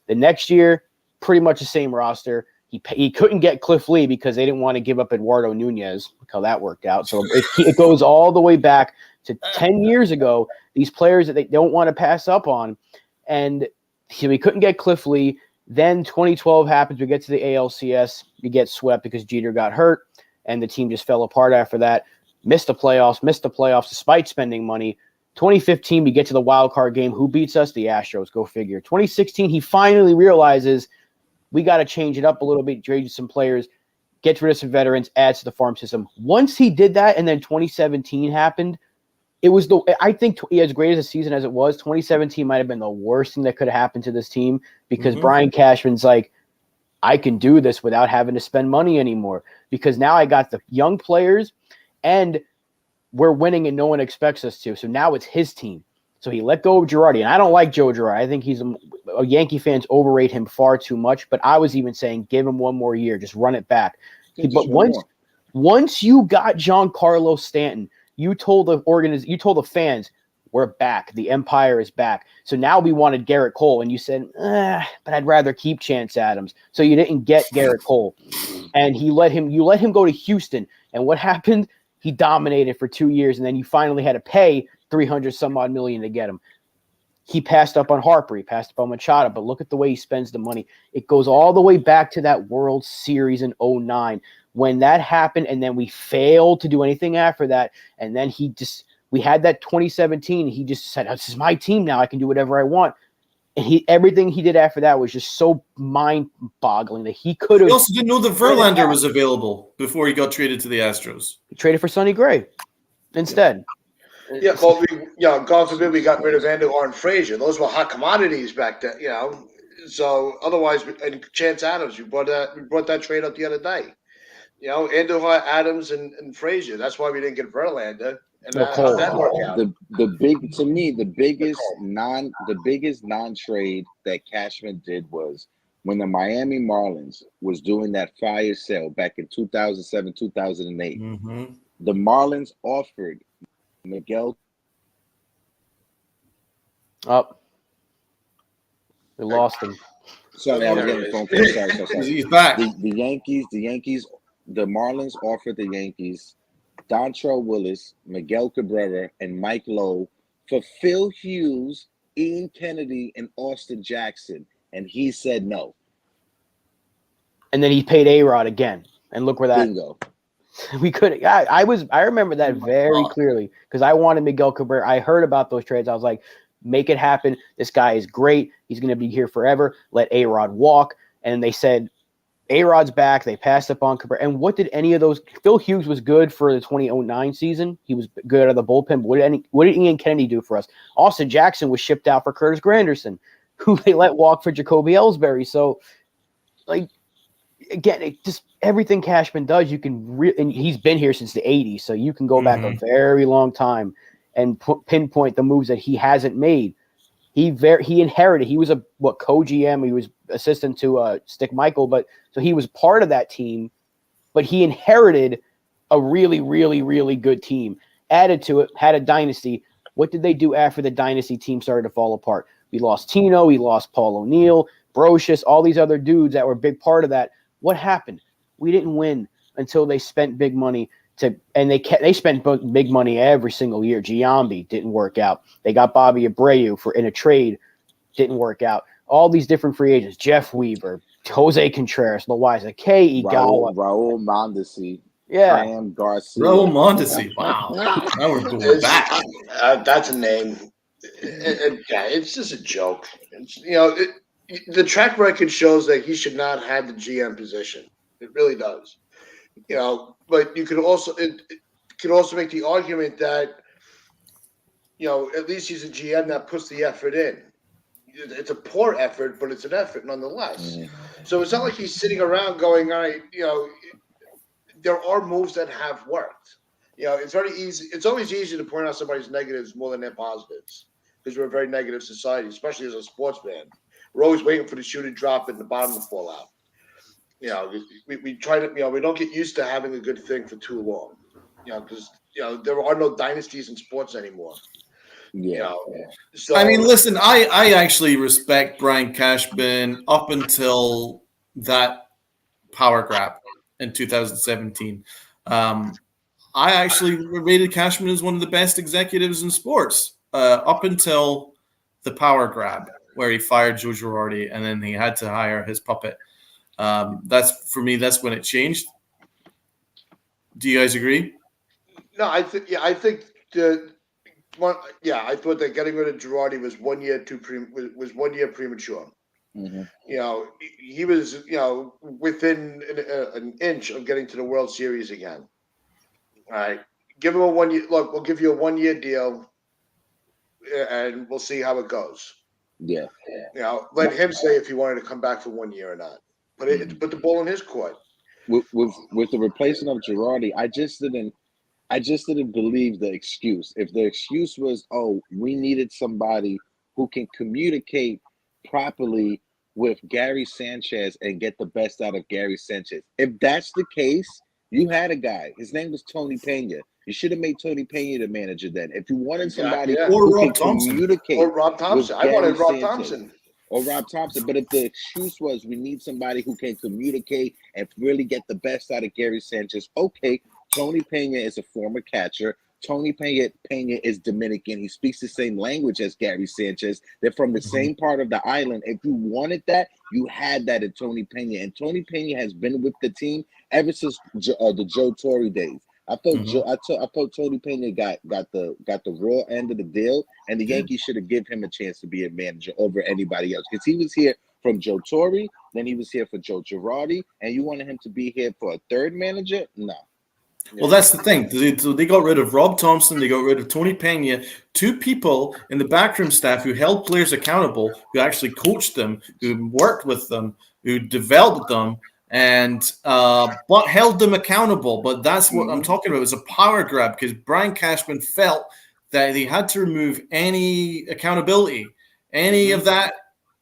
The next year, pretty much the same roster. He couldn't get Cliff Lee because they didn't want to give up Eduardo Nunez. Look how that worked out. So it goes all the way back to 10 years ago, these players that they don't want to pass up on. And we couldn't get Cliff Lee. Then 2012 happens. We get to the ALCS. We get swept because Jeter got hurt, and the team just fell apart after that. Missed the playoffs despite spending money. 2015, we get to the wild card game. Who beats us? The Astros. Go figure. 2016, he finally realizes we got to change it up a little bit, trade some players, get rid of some veterans, add to the farm system. Once he did that, and then 2017 happened, it was I think as great as a season as it was, 2017 might have been the worst thing that could have happened to this team because Brian Cashman's like, I can do this without having to spend money anymore because now I got the young players and we're winning and no one expects us to. So now it's his team. So he let go of Girardi. And I don't like Joe Girardi. I think he's Yankee fans overrate him far too much. But I was even saying, give him one more year. Just run it back. But once you got Giancarlo Stanton, you told the fans, we're back. The Empire is back. So now we wanted Garrett Cole. And you said, but I'd rather keep Chance Adams. So you didn't get Garrett Cole. And you let him go to Houston. And what happened? He dominated for 2 years, and then you finally had to pay $300-some-odd million to get him. He passed up on Harper. He passed up on Machado, but look at the way he spends the money. It goes all the way back to that World Series in 2009 when that happened, and then we failed to do anything after that. And then we had that 2017. He just said, this is my team now. I can do whatever I want. And everything he did after that was just so mind-boggling that he could have. He also didn't know that Verlander was available before he got traded to the Astros. He traded for Sonny Gray instead. Yeah, well, God forbid we got rid of Andujar and Frazier. Those were hot commodities back then, So otherwise, and Chance Adams, we brought that trade up the other day. Andujar, Adams, and Frazier. That's why we didn't get Verlander. And that worked out. The biggest non-trade that Cashman did was when the Miami Marlins was doing that fire sale back in 2007, 2008. The Marlins offered Miguel. We lost him. Sorry, I was getting a phone call. Sorry. He's back. The Marlins offered the Yankees Dontrelle Willis, Miguel Cabrera, and Mike Lowe for Phil Hughes, Ian Kennedy, and Austin Jackson, and he said no. And then he paid A-Rod again, and look where that. Bingo. We could. I remember that very clearly because I wanted Miguel Cabrera. I heard about those trades. I was like, make it happen. This guy is great. He's going to be here forever. Let A-Rod walk. And they said, A-Rod's back. They passed up on Cabrera. And what did any of those? Phil Hughes was good for the 2009 season. He was good out of the bullpen. But what did Ian Kennedy do for us? Austin Jackson was shipped out for Curtis Granderson, who they let walk for Jacoby Ellsbury. So, again, everything Cashman does, you can and he's been here since the 80s, so you can go back a very long time and pinpoint the moves that he hasn't made. He inherited. He was co-GM. He was assistant to Stick Michael, but so he was part of that team. But he inherited a really, really, really good team. Added to it, had a dynasty. What did they do after the dynasty team started to fall apart? We lost Tino. We lost Paul O'Neill, Brocious, all these other dudes that were a big part of that. What happened? We didn't win until they spent big money they spent big money every single year. Giambi didn't work out. They got Bobby Abreu in a trade, didn't work out. All these different free agents: Jeff Weaver, Jose Contreras, Loaiza, Kei Igawa, Raul Mondesi, Graham Garcia, Raul Mondesi. Wow, now we're going back. That's a name. It's just a joke. The track record shows that he should not have the GM position. It really does. But you could also make the argument that at least he's a GM that puts the effort in. It's a poor effort, but it's an effort nonetheless. So it's not like he's sitting around going, all right, there are moves that have worked. It's very easy. It's always easy to point out somebody's negatives more than their positives because we're a very negative society, especially as a sports fan. We're always waiting for the shoe to drop and the bottom to fall out. We try to, we don't get used to having a good thing for too long, because, there are no dynasties in sports anymore. So I mean, listen, I actually respect Brian Cashman up until that power grab in 2017. I actually rated Cashman as one of the best executives in sports up until the power grab where he fired Joe Girardi and then he had to hire his puppet. That's when it changed. Do you guys agree? No, I think I thought that getting rid of Girardi was 1 year was 1 year premature. He was within an inch of getting to the World Series again. All right, give him a 1 year. Look, we'll give you a 1 year deal, and we'll see how it goes. Yeah. Let him say if he wanted to come back for 1 year or not. Put the ball in his court. With the replacement of Girardi, I just didn't believe the excuse. If the excuse was, oh, we needed somebody who can communicate properly with Gary Sanchez and get the best out of Gary Sanchez. If that's the case, you had a guy. His name was Tony Pena. You should have made Tony Pena the manager then. If you wanted somebody who can communicate. Or Rob Thompson. I wanted Rob Thompson. Or Rob Thompson. But if the excuse was we need somebody who can communicate and really get the best out of Gary Sanchez, okay, Tony Pena is a former catcher. Tony Pena is Dominican. He speaks the same language as Gary Sanchez. They're from the same part of the island. If you wanted that, you had that in Tony Pena. And Tony Pena has been with the team ever since the Joe Torre days. I thought Tony Pena got the raw end of the deal, and the Yankees should have given him a chance to be a manager over anybody else because he was here from Joe Torre, then he was here for Joe Girardi, and you wanted him to be here for a third manager? No. Well, that's the thing. They got rid of Rob Thompson. They got rid of Tony Pena, two people in the backroom staff who held players accountable, who actually coached them, who worked with them, who developed them, and but held them accountable. But that's what I'm talking about. It was a power grab because Brian Cashman felt that he had to remove any accountability, any of that,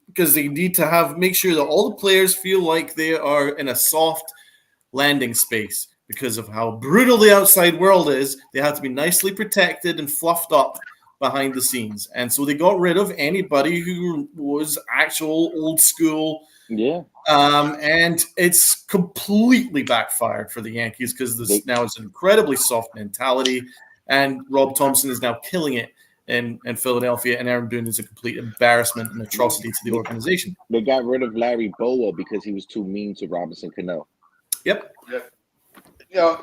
because they need to make sure that all the players feel like they are in a soft landing space. Because of how brutal the outside world is, they have to be nicely protected and fluffed up behind the scenes. And so they got rid of anybody who was actual old school. Yeah. And it's completely backfired for the Yankees because now it's an incredibly soft mentality. And Rob Thompson is now killing it in Philadelphia, and Aaron Boone is a complete embarrassment and atrocity to the organization. They got rid of Larry Bowa because he was too mean to Robinson Cano. Yep.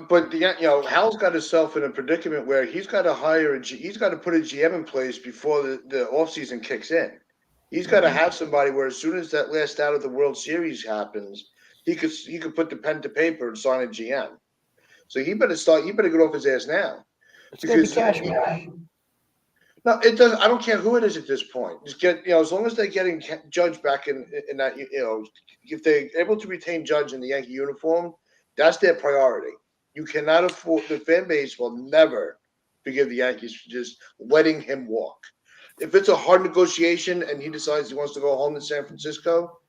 But Hal's got himself in a predicament where he's got to he's got to put a GM in place before the offseason kicks in. He's got to have somebody where as soon as that last out of the World Series happens, he could put the pen to paper and sign a GM. So he better get off his ass now. It's going to be Cashman. No, it doesn't. I don't care who it is at this point. Just get as long as they're getting Judge back in that if they're able to retain Judge in the Yankee uniform. That's their priority. You cannot afford, the fan base will never forgive the Yankees for just letting him walk. If it's a hard negotiation and he decides he wants to go home to San Francisco,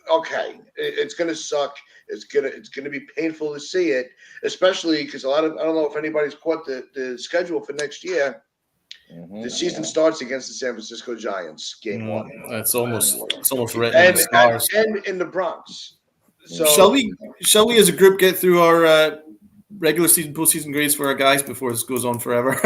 okay, it's going to suck. It's going to be painful to see it, especially because I don't know if anybody's caught the schedule for next year. The season starts against the San Francisco Giants, game 1. It's almost written in the stars. And in the Bronx. So shall we as a group get through our regular season, postseason grades for our guys before this goes on forever?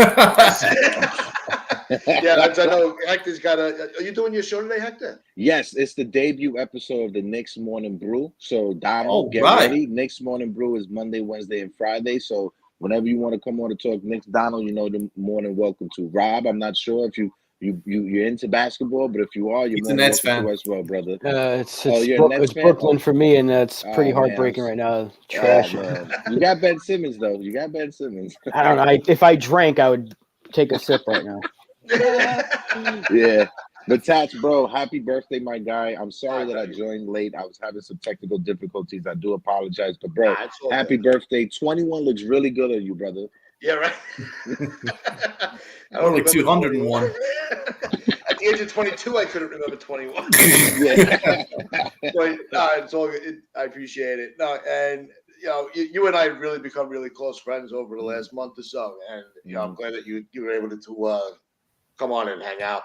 Yeah, I know. Hector's got are you doing your show today, Hector? Yes, it's the debut episode of the Knicks Morning Brew. So Donald, get ready. Knicks Morning Brew is Monday, Wednesday, and Friday. So whenever you want to come on to talk Knicks, Donald, the more than welcome to. Rob, I'm not sure if you're into basketball, but if you are, you're more Nets welcome fan to as well, brother. It's Brooklyn for me, and that's pretty heartbreaking right now. Trash. You got Ben Simmons, though. You got Ben Simmons. I don't know. If I drank, I would take a sip right now. Yeah. But Tats, bro, happy birthday, my guy. I'm sorry that I joined late. I was having some technical difficulties. I do apologize. But, bro, It's all happy good. birthday. 21 looks really good on you, brother. Yeah, right. I More don't like remember 201. 21. At the age of 22, I couldn't remember 21. Yeah. But it's all good. I appreciate it. No, and you and I have really become really close friends over the last month or so, and I'm glad that you were able to come on and hang out.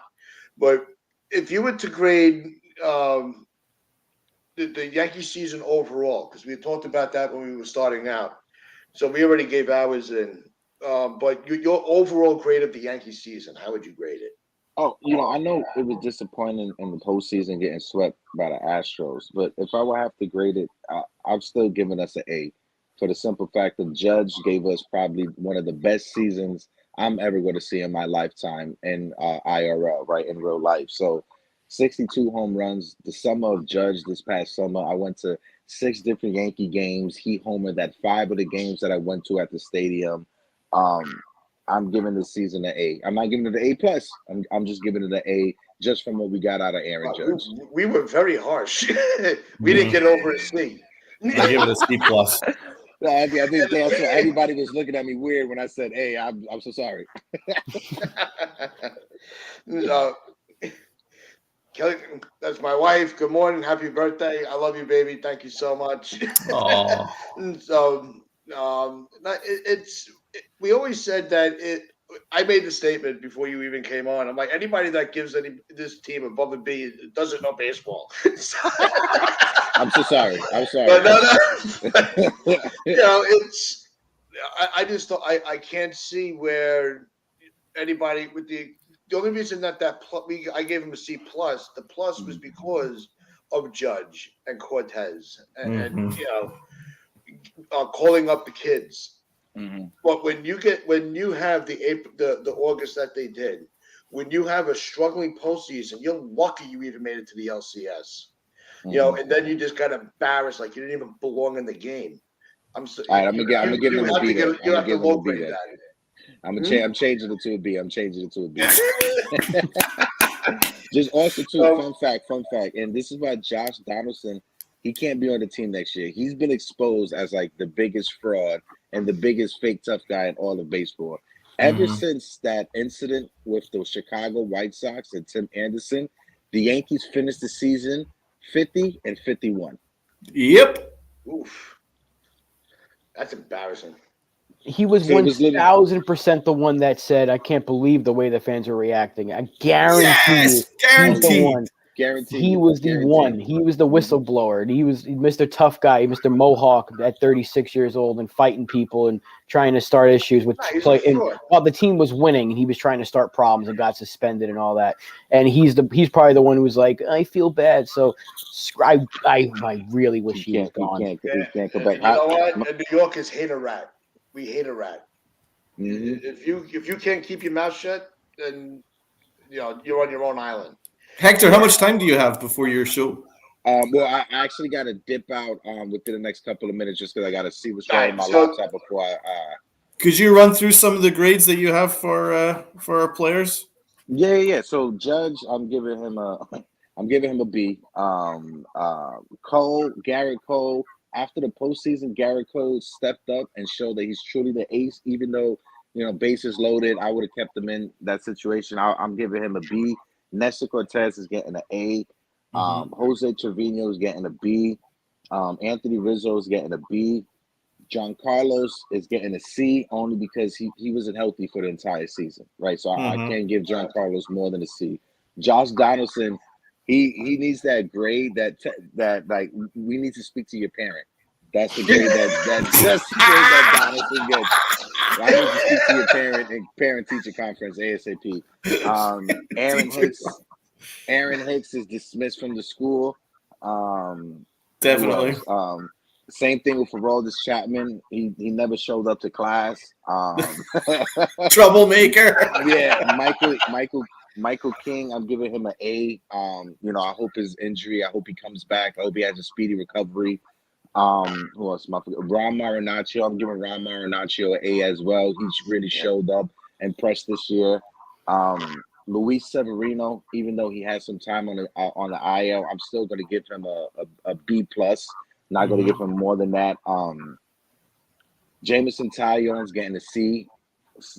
But if you were to grade the Yankee season overall, because we talked about that when we were starting out, so we already gave ours in. But your overall grade of the Yankee season, how would you grade it? Oh, I know it was disappointing in the postseason getting swept by the Astros, but if I would have to grade it, I'm still giving us an A for the simple fact that Judge gave us probably one of the best seasons I'm ever going to see in my lifetime in IRL, right, in real life. So 62 home runs. The summer of Judge this past summer, I went to 6 different Yankee games. He homered at 5 of the games that I went to at the stadium. Um, I'm giving this season an A. I'm not giving it an A plus. I'm just giving it an A just from what we got out of Aaron Judge. We were very harsh. We didn't get over a C. I give it a C plus. No, I think that's why everybody was looking at me weird when I said, "Hey, I'm so sorry." Kelly, that's my wife. Good morning, happy birthday. I love you, baby. Thank you so much. Oh, So we always said that I made the statement before you even came on. I'm like, anybody that gives this team above a B doesn't know baseball. I'm so sorry. I'm sorry. But no. It's. I just don't. I can't see where anybody with the only reason that I gave him a C plus. The plus was because of Judge and Cortez and calling up the kids. Mm-hmm. But when you have the August that they did, when you have a struggling postseason, you're lucky you even made it to the LCS. And then you just got embarrassed like you didn't even belong in the game. All right, I'm gonna give him a B. You have to low grade that. I'm changing it to a B. I'm changing it to a B. Just also too, fun fact, and this is why Josh Donaldson, he can't be on the team next year. He's been exposed as like the biggest fraud and the biggest fake tough guy in all of baseball. Ever since that incident with the Chicago White Sox and Tim Anderson, the Yankees finished the season 50-51. Yep. Oof. That's embarrassing. He was 1,000% the one that said, "I can't believe the way the fans are reacting." I guarantee you, guaranteed. He was the one. He was the whistleblower. He was Mr. Tough Guy, Mr. Mohawk at 36 years old and fighting people and trying to start issues with play. And while the team was winning, he was trying to start problems and got suspended and all that. And he's probably the one who was like, "I feel bad." So I really wish he was gone. He can't go back. You know what? New Yorkers hate a rat. We hate a rat. Mm-hmm. If you can't keep your mouth shut, then you're on your own island. Hector, how much time do you have before your show? Well, I actually got to dip out within the next couple of minutes just because I got to see what's wrong with my laptop before I. Could you run through some of the grades that you have for our players? Yeah. So Judge, I'm giving him a B. Garrett Cole. After the postseason, Garrett Cole stepped up and showed that he's truly the ace. Even though bases loaded, I would have kept him in that situation. I'm giving him a B. Nestor Cortez is getting an A. Jose Trevino is getting a B. Anthony Rizzo is getting a B. John Carlos is getting a C only because he wasn't healthy for the entire season, right? So I can't give John Carlos more than a C. Josh Donaldson, he needs that grade that like we need to speak to your parent. That's the grade that's the grade that Donaldson gets. I need to speak to your parent and parent-teacher conference ASAP. Aaron Hicks is dismissed from the school. Definitely. Same thing with Aroldis Chapman. He never showed up to class. Troublemaker. Yeah, Michael King. I'm giving him an A. I hope his injury. I hope he comes back. I hope he has a speedy recovery. Who else? Ron Marinaccio. I'm giving Ron Marinaccio an A as well. He's really showed up and pressed this year. Luis Severino, even though he has some time on the IL, I'm still going to give him a B plus. Not going to give him more than that. Jameson Taillon's getting a C.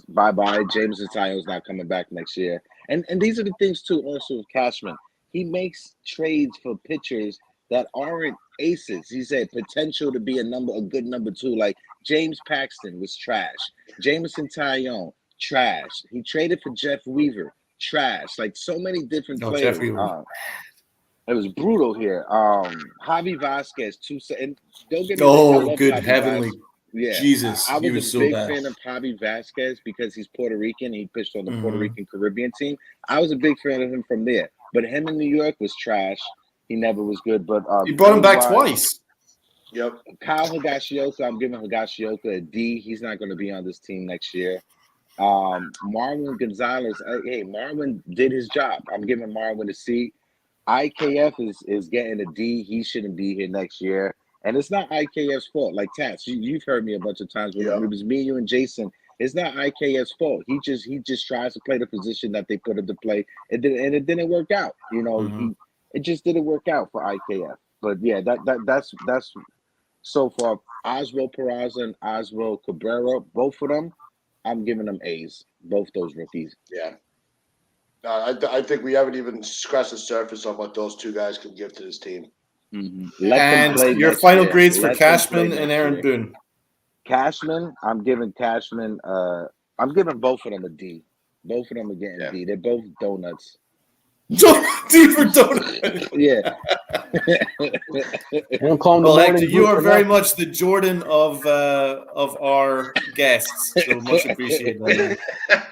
Bye. Jameson Taillon's not coming back next year. And these are the things too. Also with Cashman, he makes trades for pitchers that aren't aces. He said potential to be a good number 2. Like James Paxton was trash. Jameson Taillon, trash. He traded for Jeff Weaver, trash. Like so many different players. It was brutal here. Javi Vasquez, and don't get me wrong. Oh, good heavenly. Yeah, Jesus, I was was a big so fan of Javi Vasquez because he's Puerto Rican. He pitched on the Puerto Rican Caribbean team. I was a big fan of him from there. But him in New York was trash. He never was good. But you brought him back twice. Yep. Kyle Higashioka, I'm giving Higashioka a D. He's not going to be on this team next year. Marwin Gonzalez, hey, Marwin did his job. I'm giving Marwin a C. IKF is getting a D. He shouldn't be here next year. And it's not IKF's fault. Like Tats, you've heard me a bunch of times when it was me, you, and Jason. It's not IKF's fault. He just tries to play the position that they put him to play. It didn't work out. You know, it just didn't work out for IKF. But yeah, that's so far. Oswald Peraza and Oswald Cabrera, both of them, I'm giving them A's. Both those rookies. Yeah. I think we haven't even scratched the surface on what those two guys can give to this team. And your final grades for Cashman and Aaron Boone. Cashman, I'm giving Cashman. I'm giving both of them a D. Both of them are getting D. They're both donuts. D for donut. Yeah. Don't call him well, Hector, you are very much the Jordan of our guests. So much appreciated.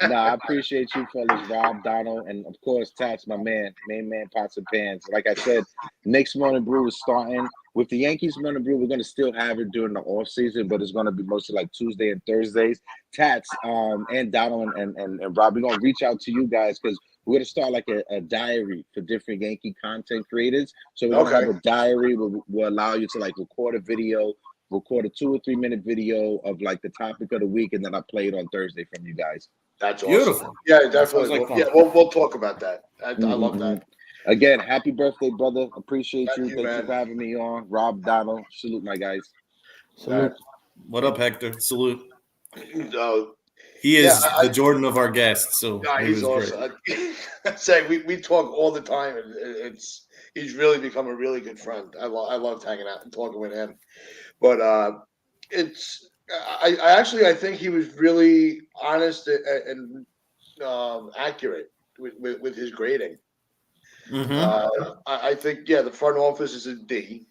No, I appreciate you fellas, Rob, Donald, and of course Tats, my man, main man, Pots and Pans. Like I said, next Morning Brew is starting. With the Yankees Morning Brew, we're going to still have it during the off season, but it's going to be mostly like Tuesday and Thursdays. Tats and Donald and Rob, we're going to reach out to you guys because we're going to start like a diary for different Yankee content creators. So we're going to have a diary where we'll allow you to like record a video, record a 2 or 3 minute video of like the topic of the week, and then I play it on Thursday from you guys. That's beautiful. Awesome. Yeah, definitely. We'll talk about that. I love that. Again, happy birthday, brother. Appreciate you. Thank you for having me on. Rob, Donald, salute my guys. Salute. What up, Hector? Salute. No. He is the Jordan of our guests, so he's awesome. I say we talk all the time, and he's really become a really good friend. I loved hanging out and talking with him, but I think he was really honest and accurate with his grading. I think the front office is a D,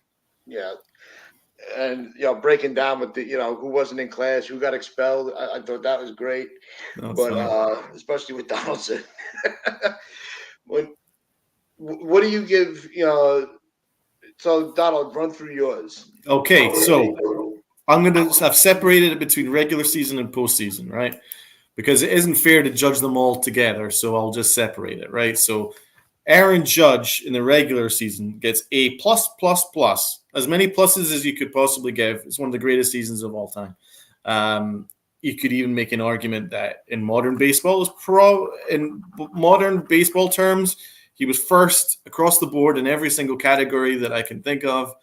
and breaking down with the who wasn't in class, who got expelled. I thought that was great, especially with Donaldson. What do you give? So Donald, run through yours. Okay, so I've separated it between regular season and postseason, right? Because it isn't fair to judge them all together, so I'll just separate it, right? So Aaron Judge in the regular season gets A+++, as many pluses as you could possibly give. It's one of the greatest seasons of all time. You could even make an argument that in modern baseball terms, he was first across the board in every single category that I can think of.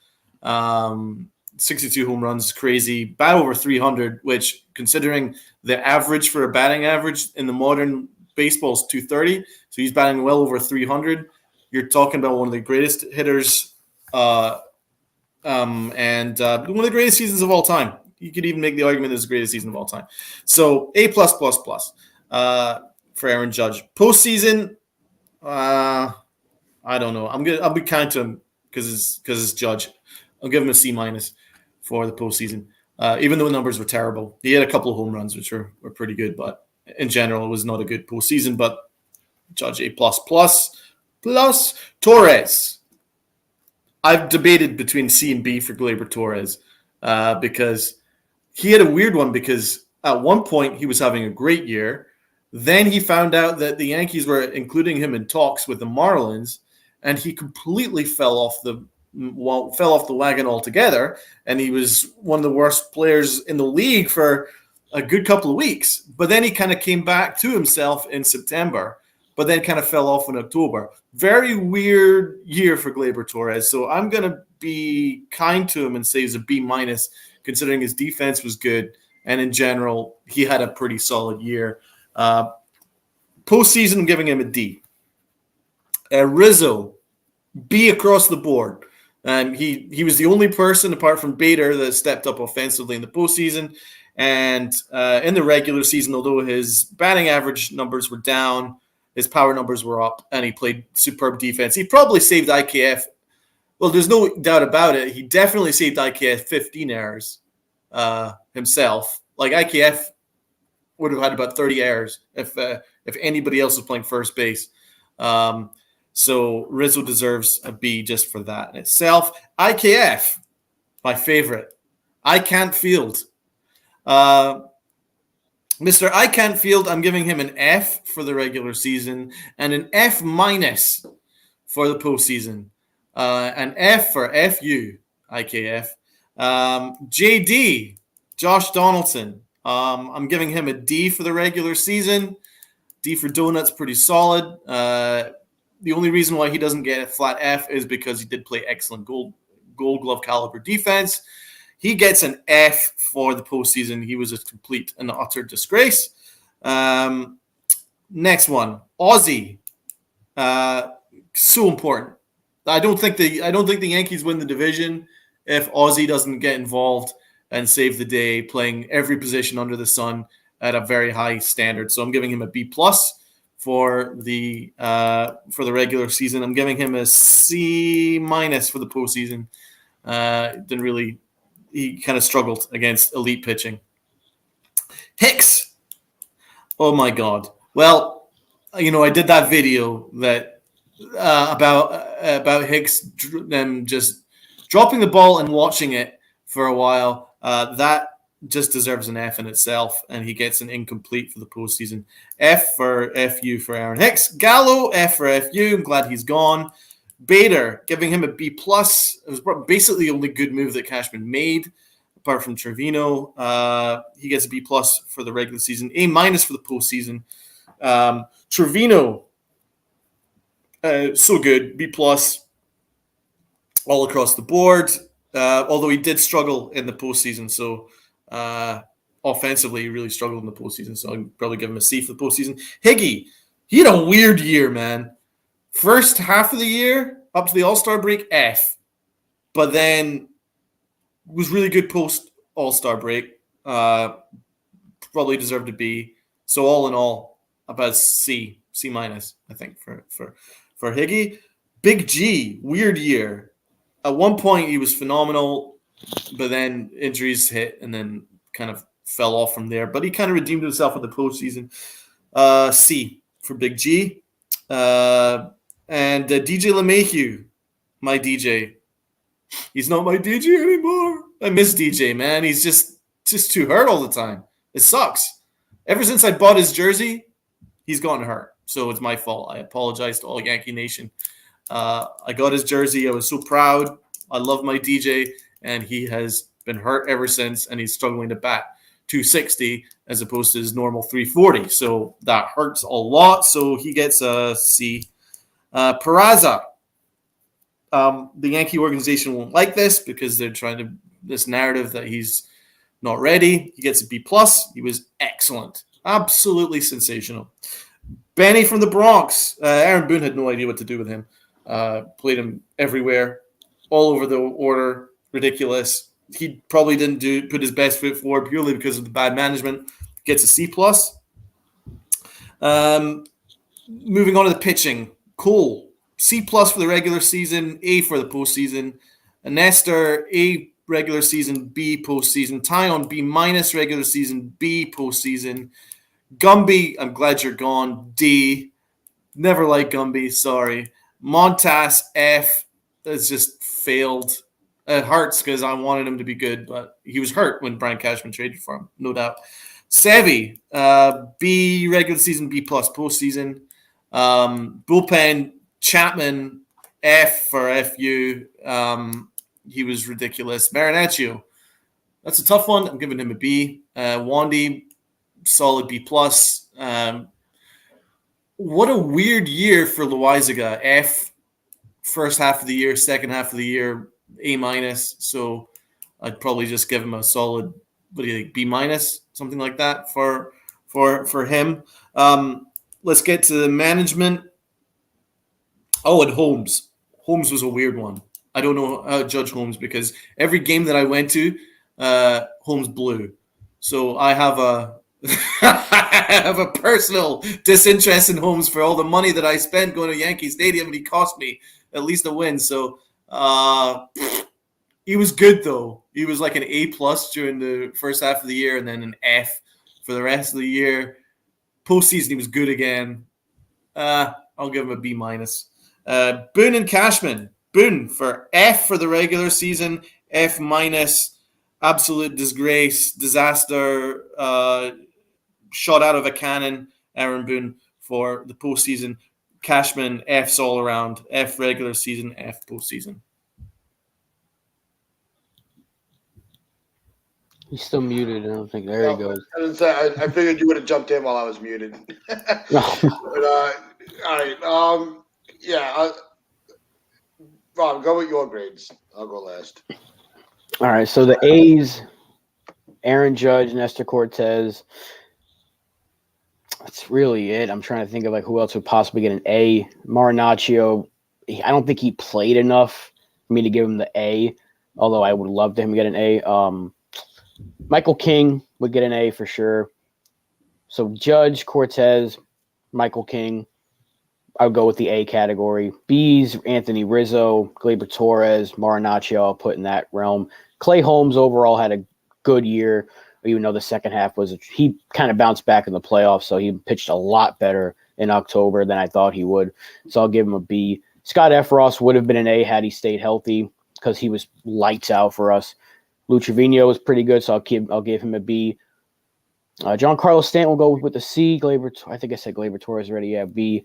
62 home runs is crazy. Bat over 300, which considering the average for a batting average in the modern baseball is 230, so he's batting well over 300. You're talking about one of the greatest hitters and one of the greatest seasons of all time. You could even make the argument it's the greatest season of all time. So A+++ for Aaron Judge. Postseason, I don't know. I'll be kind to him because it's Judge. I'll give him a C- for the postseason. Even though the numbers were terrible, he had a couple of home runs which were pretty good, but in general, it was not a good postseason. But Judge A++. Plus Torres. I've debated between C and B for Gleyber Torres because he had a weird one because at one point he was having a great year. Then he found out that the Yankees were including him in talks with the Marlins, and he completely fell off the wagon altogether. And he was one of the worst players in the league for a good couple of weeks. But then he kind of came back to himself in September. but then kind of fell off in October. Very weird year for Gleyber Torres. So I'm going to be kind to him and say he's a B minus, considering his defense was good. And in general, he had a pretty solid year. Postseason, I'm giving him a D. Rizzo, B across the board. He was the only person, apart from Bader, that stepped up offensively in the postseason. And in the regular season, although his batting average numbers were down, his power numbers were up, and he played superb defense. He probably saved IKF. Well, there's no doubt about it. He definitely saved IKF 15 errors himself. Like, IKF would have had about 30 errors if anybody else was playing first base. So Rizzo deserves a B just for that in itself. IKF, my favorite. I can't field. Mr. I can't field, I'm giving him an F for the regular season and an F minus for the postseason. An F for FU, IKF. JD, Josh Donaldson. I'm giving him a D for the regular season. D for Donuts, pretty solid. The only reason why he doesn't get a flat F is because he did play excellent gold glove caliber defense. He gets an F for the postseason. He was a complete and utter disgrace. Next one, Ozzy. So important. I don't think the Yankees win the division if Ozzy doesn't get involved and save the day, playing every position under the sun at a very high standard. So I'm giving him a B plus for the regular season. I'm giving him a C minus for the postseason. He kind of struggled against elite pitching. Hicks. Oh my God. Well, I did that video that about Hicks just dropping the ball and watching it for a while. That just deserves an F in itself, and he gets an incomplete for the postseason. F for FU for Aaron Hicks. Gallo, F for FU. I'm glad he's gone. Bader, giving him a B plus. It was basically the only good move that Cashman made, apart from Trevino. He gets a B plus for the regular season. A minus for the postseason. Trevino, so good. B plus all across the board. Although he did struggle in the postseason, so offensively he really struggled in the postseason. So I'd probably give him a C for the postseason. Higgy, he had a weird year, man. First half of the year, up to the All-Star break, F. But then was really good post All-Star break. Probably deserved a B. So all in all, about C minus, I think, for Higgy. Big G, weird year. At one point, he was phenomenal, but then injuries hit and then kind of fell off from there. But he kind of redeemed himself in the postseason. C for Big G. And DJ LeMahieu, my DJ. He's not my DJ anymore. I miss DJ, man. He's just too hurt all the time. It sucks. Ever since I bought his jersey, he's gotten hurt. So it's my fault. I apologize to all Yankee Nation. I got his jersey. I was so proud. I love my DJ, and he has been hurt ever since, and he's struggling to bat 260 as opposed to his normal 340. So that hurts a lot. So he gets a C. Peraza. The Yankee organization won't like this because they're trying to this narrative that he's not ready. He gets a B plus. He was excellent, absolutely sensational. Benny from the Bronx. Aaron Boone had no idea what to do with him. Played him everywhere, all over the order. Ridiculous. He probably didn't put his best foot forward purely because of the bad management. Gets a C plus. Moving on to the pitching. Cole, C plus for the regular season, A for the postseason. Nestor, A regular season, B postseason. Tyon, B minus regular season, B postseason. Gumby, I'm glad you're gone, D. Never liked Gumby, sorry. Montas, F. That's just failed. It hurts because I wanted him to be good, but he was hurt when Brian Cashman traded for him, no doubt. Sevy, B regular season, B plus postseason. Bullpen, Chapman, F for FU. He was ridiculous. Marinaccio, that's a tough one. I'm giving him a B. Wandy, solid B plus. what a weird year for Loizaga. F first half of the year, second half of the year, A minus. So I'd probably just give him a solid, what do you think, B minus, something like that for him. Let's get to the management. Oh, and Holmes. Holmes was a weird one. I don't know how to judge Holmes because every game that I went to, Holmes blew. So I have a I have a personal disinterest in Holmes for all the money that I spent going to Yankee Stadium, and he cost me at least a win. So he was good though. He was like an A plus during the first half of the year, and then an F for the rest of the year. Postseason, he was good again. I'll give him a B minus. Boone and Cashman. Boone for F for the regular season, F minus, absolute disgrace, disaster, shot out of a cannon. Aaron Boone for the postseason. Cashman, F's all around. F regular season, F postseason. He's still muted. I don't think. There he goes. I figured you would have jumped in while I was muted. But, all right. Yeah. Rob, go with your grades. I'll go last. All right. So the A's, Aaron Judge, Nestor Cortez. That's really it. I'm trying to think of like who else would possibly get an A. Marinaccio. I don't think he played enough for me to give him the A, although I would love to him get an A. Michael King would get an A for sure. So Judge, Cortez, Michael King. I would go with the A category. B's, Anthony Rizzo, Gleyber Torres, Marinaccio, I'll put in that realm. Clay Holmes overall had a good year, even though the second half he kind of bounced back in the playoffs, so he pitched a lot better in October than I thought he would. So I'll give him a B. Scott Efros would have been an A had he stayed healthy because he was lights out for us. Lou Trevino was pretty good, so I'll give him a B. Giancarlo Stanton will go with a C. I think I said Gleyber Torres already. Yeah, B.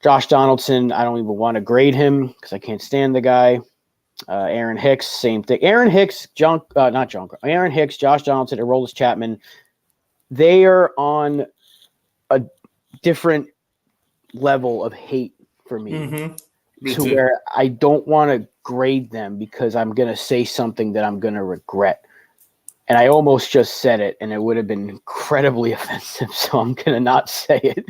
Josh Donaldson, I don't even want to grade him because I can't stand the guy. Aaron Hicks, same thing. Aaron Hicks, Josh Donaldson, and Aroldis Chapman, they are on a different level of hate for me. Mm-hmm. Me to too. where I don't want to grade them because I'm going to say something that I'm going to regret. And I almost just said it, and it would have been incredibly offensive, so I'm going to not say it.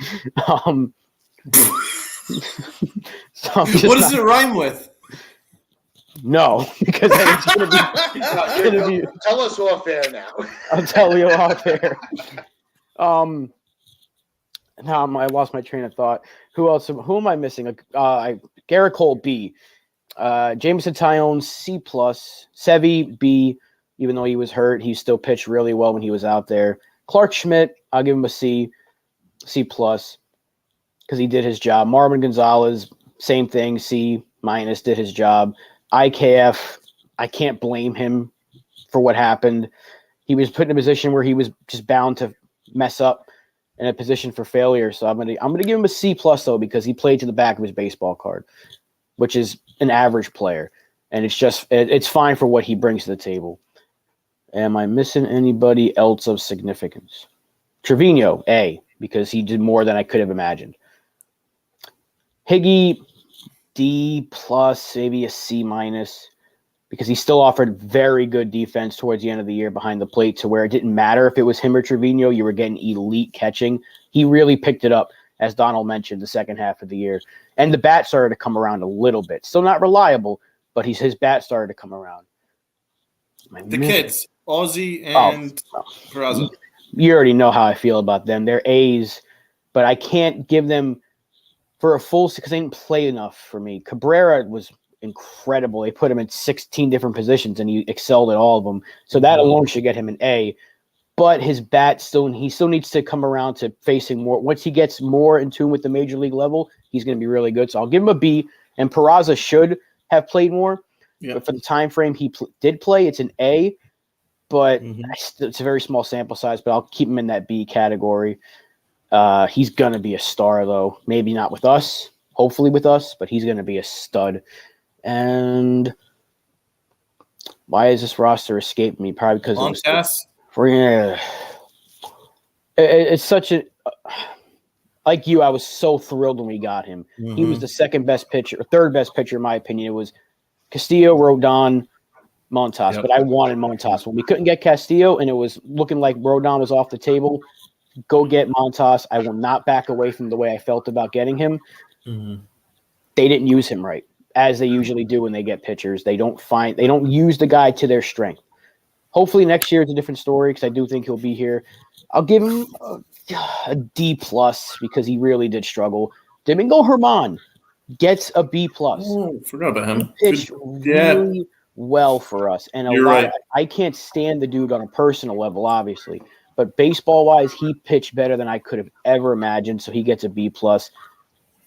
So what does it rhyme with? No, because it's going to be. Tell us off air now. I'll tell you off air. Now I lost my train of thought. Who else? Who am I missing? Garrett Cole, B. Jameson Tyone, C+. Sevy, B. Even though he was hurt, he still pitched really well when he was out there. Clark Schmidt, I'll give him a C+, because he did his job. Marvin Gonzalez, same thing, C-, did his job. IKF, I can't blame him for what happened. He was put in a position where he was just bound to mess up in a position for failure. So I'm gonna give him a C+ though, because he played to the back of his baseball card, which is an average player, and it's fine for what he brings to the table. Am I missing anybody else of significance? Trevino, A, because he did more than I could have imagined. Higgy, D+, maybe a C-, because he still offered very good defense towards the end of the year behind the plate, to where it didn't matter if it was him or Trevino, you were getting elite catching. He really picked it up, as Donald mentioned, the second half of the year. And the bat started to come around a little bit. Still not reliable, but his bat started to come around. Kids, Ozzy and Peraza. You already know how I feel about them. They're A's, but I can't give them for a full, because they didn't play enough for me. Cabrera was incredible. They put him in 16 different positions, and he excelled at all of them. So that alone should get him an A. But his bat still needs to come around to facing more. Once he gets more in tune with the major league level, he's going to be really good. So I'll give him a B. And Peraza should have played more. Yeah. But for the time frame he did play, it's an A. But it's a very small sample size. But I'll keep him in that B category. He's going to be a star, though. Maybe not with us. Hopefully with us. But he's going to be a stud. And why is this roster escaped me? Probably because it's such a like you, I was so thrilled when we got him. He was the second best pitcher, or third best pitcher, in my opinion. It was Castillo, Rodon, Montas, Yep. but I wanted Montas. When we couldn't get Castillo and it was looking like Rodon was off the table, go get Montas. I will not back away from the way I felt about getting him. Mhm. They didn't use him right, as they usually do when they get pitchers. They don't use the guy to their strength. Hopefully next year it's a different story because I do think he'll be here. I'll give him a D plus because he really did struggle. Domingo Herman gets a B plus. Oh, forgot about He him. pitched Yeah, really well for us, and you're right. I can't stand the dude on a personal level, obviously, but baseball wise, he pitched better than I could have ever imagined. So he gets a B plus.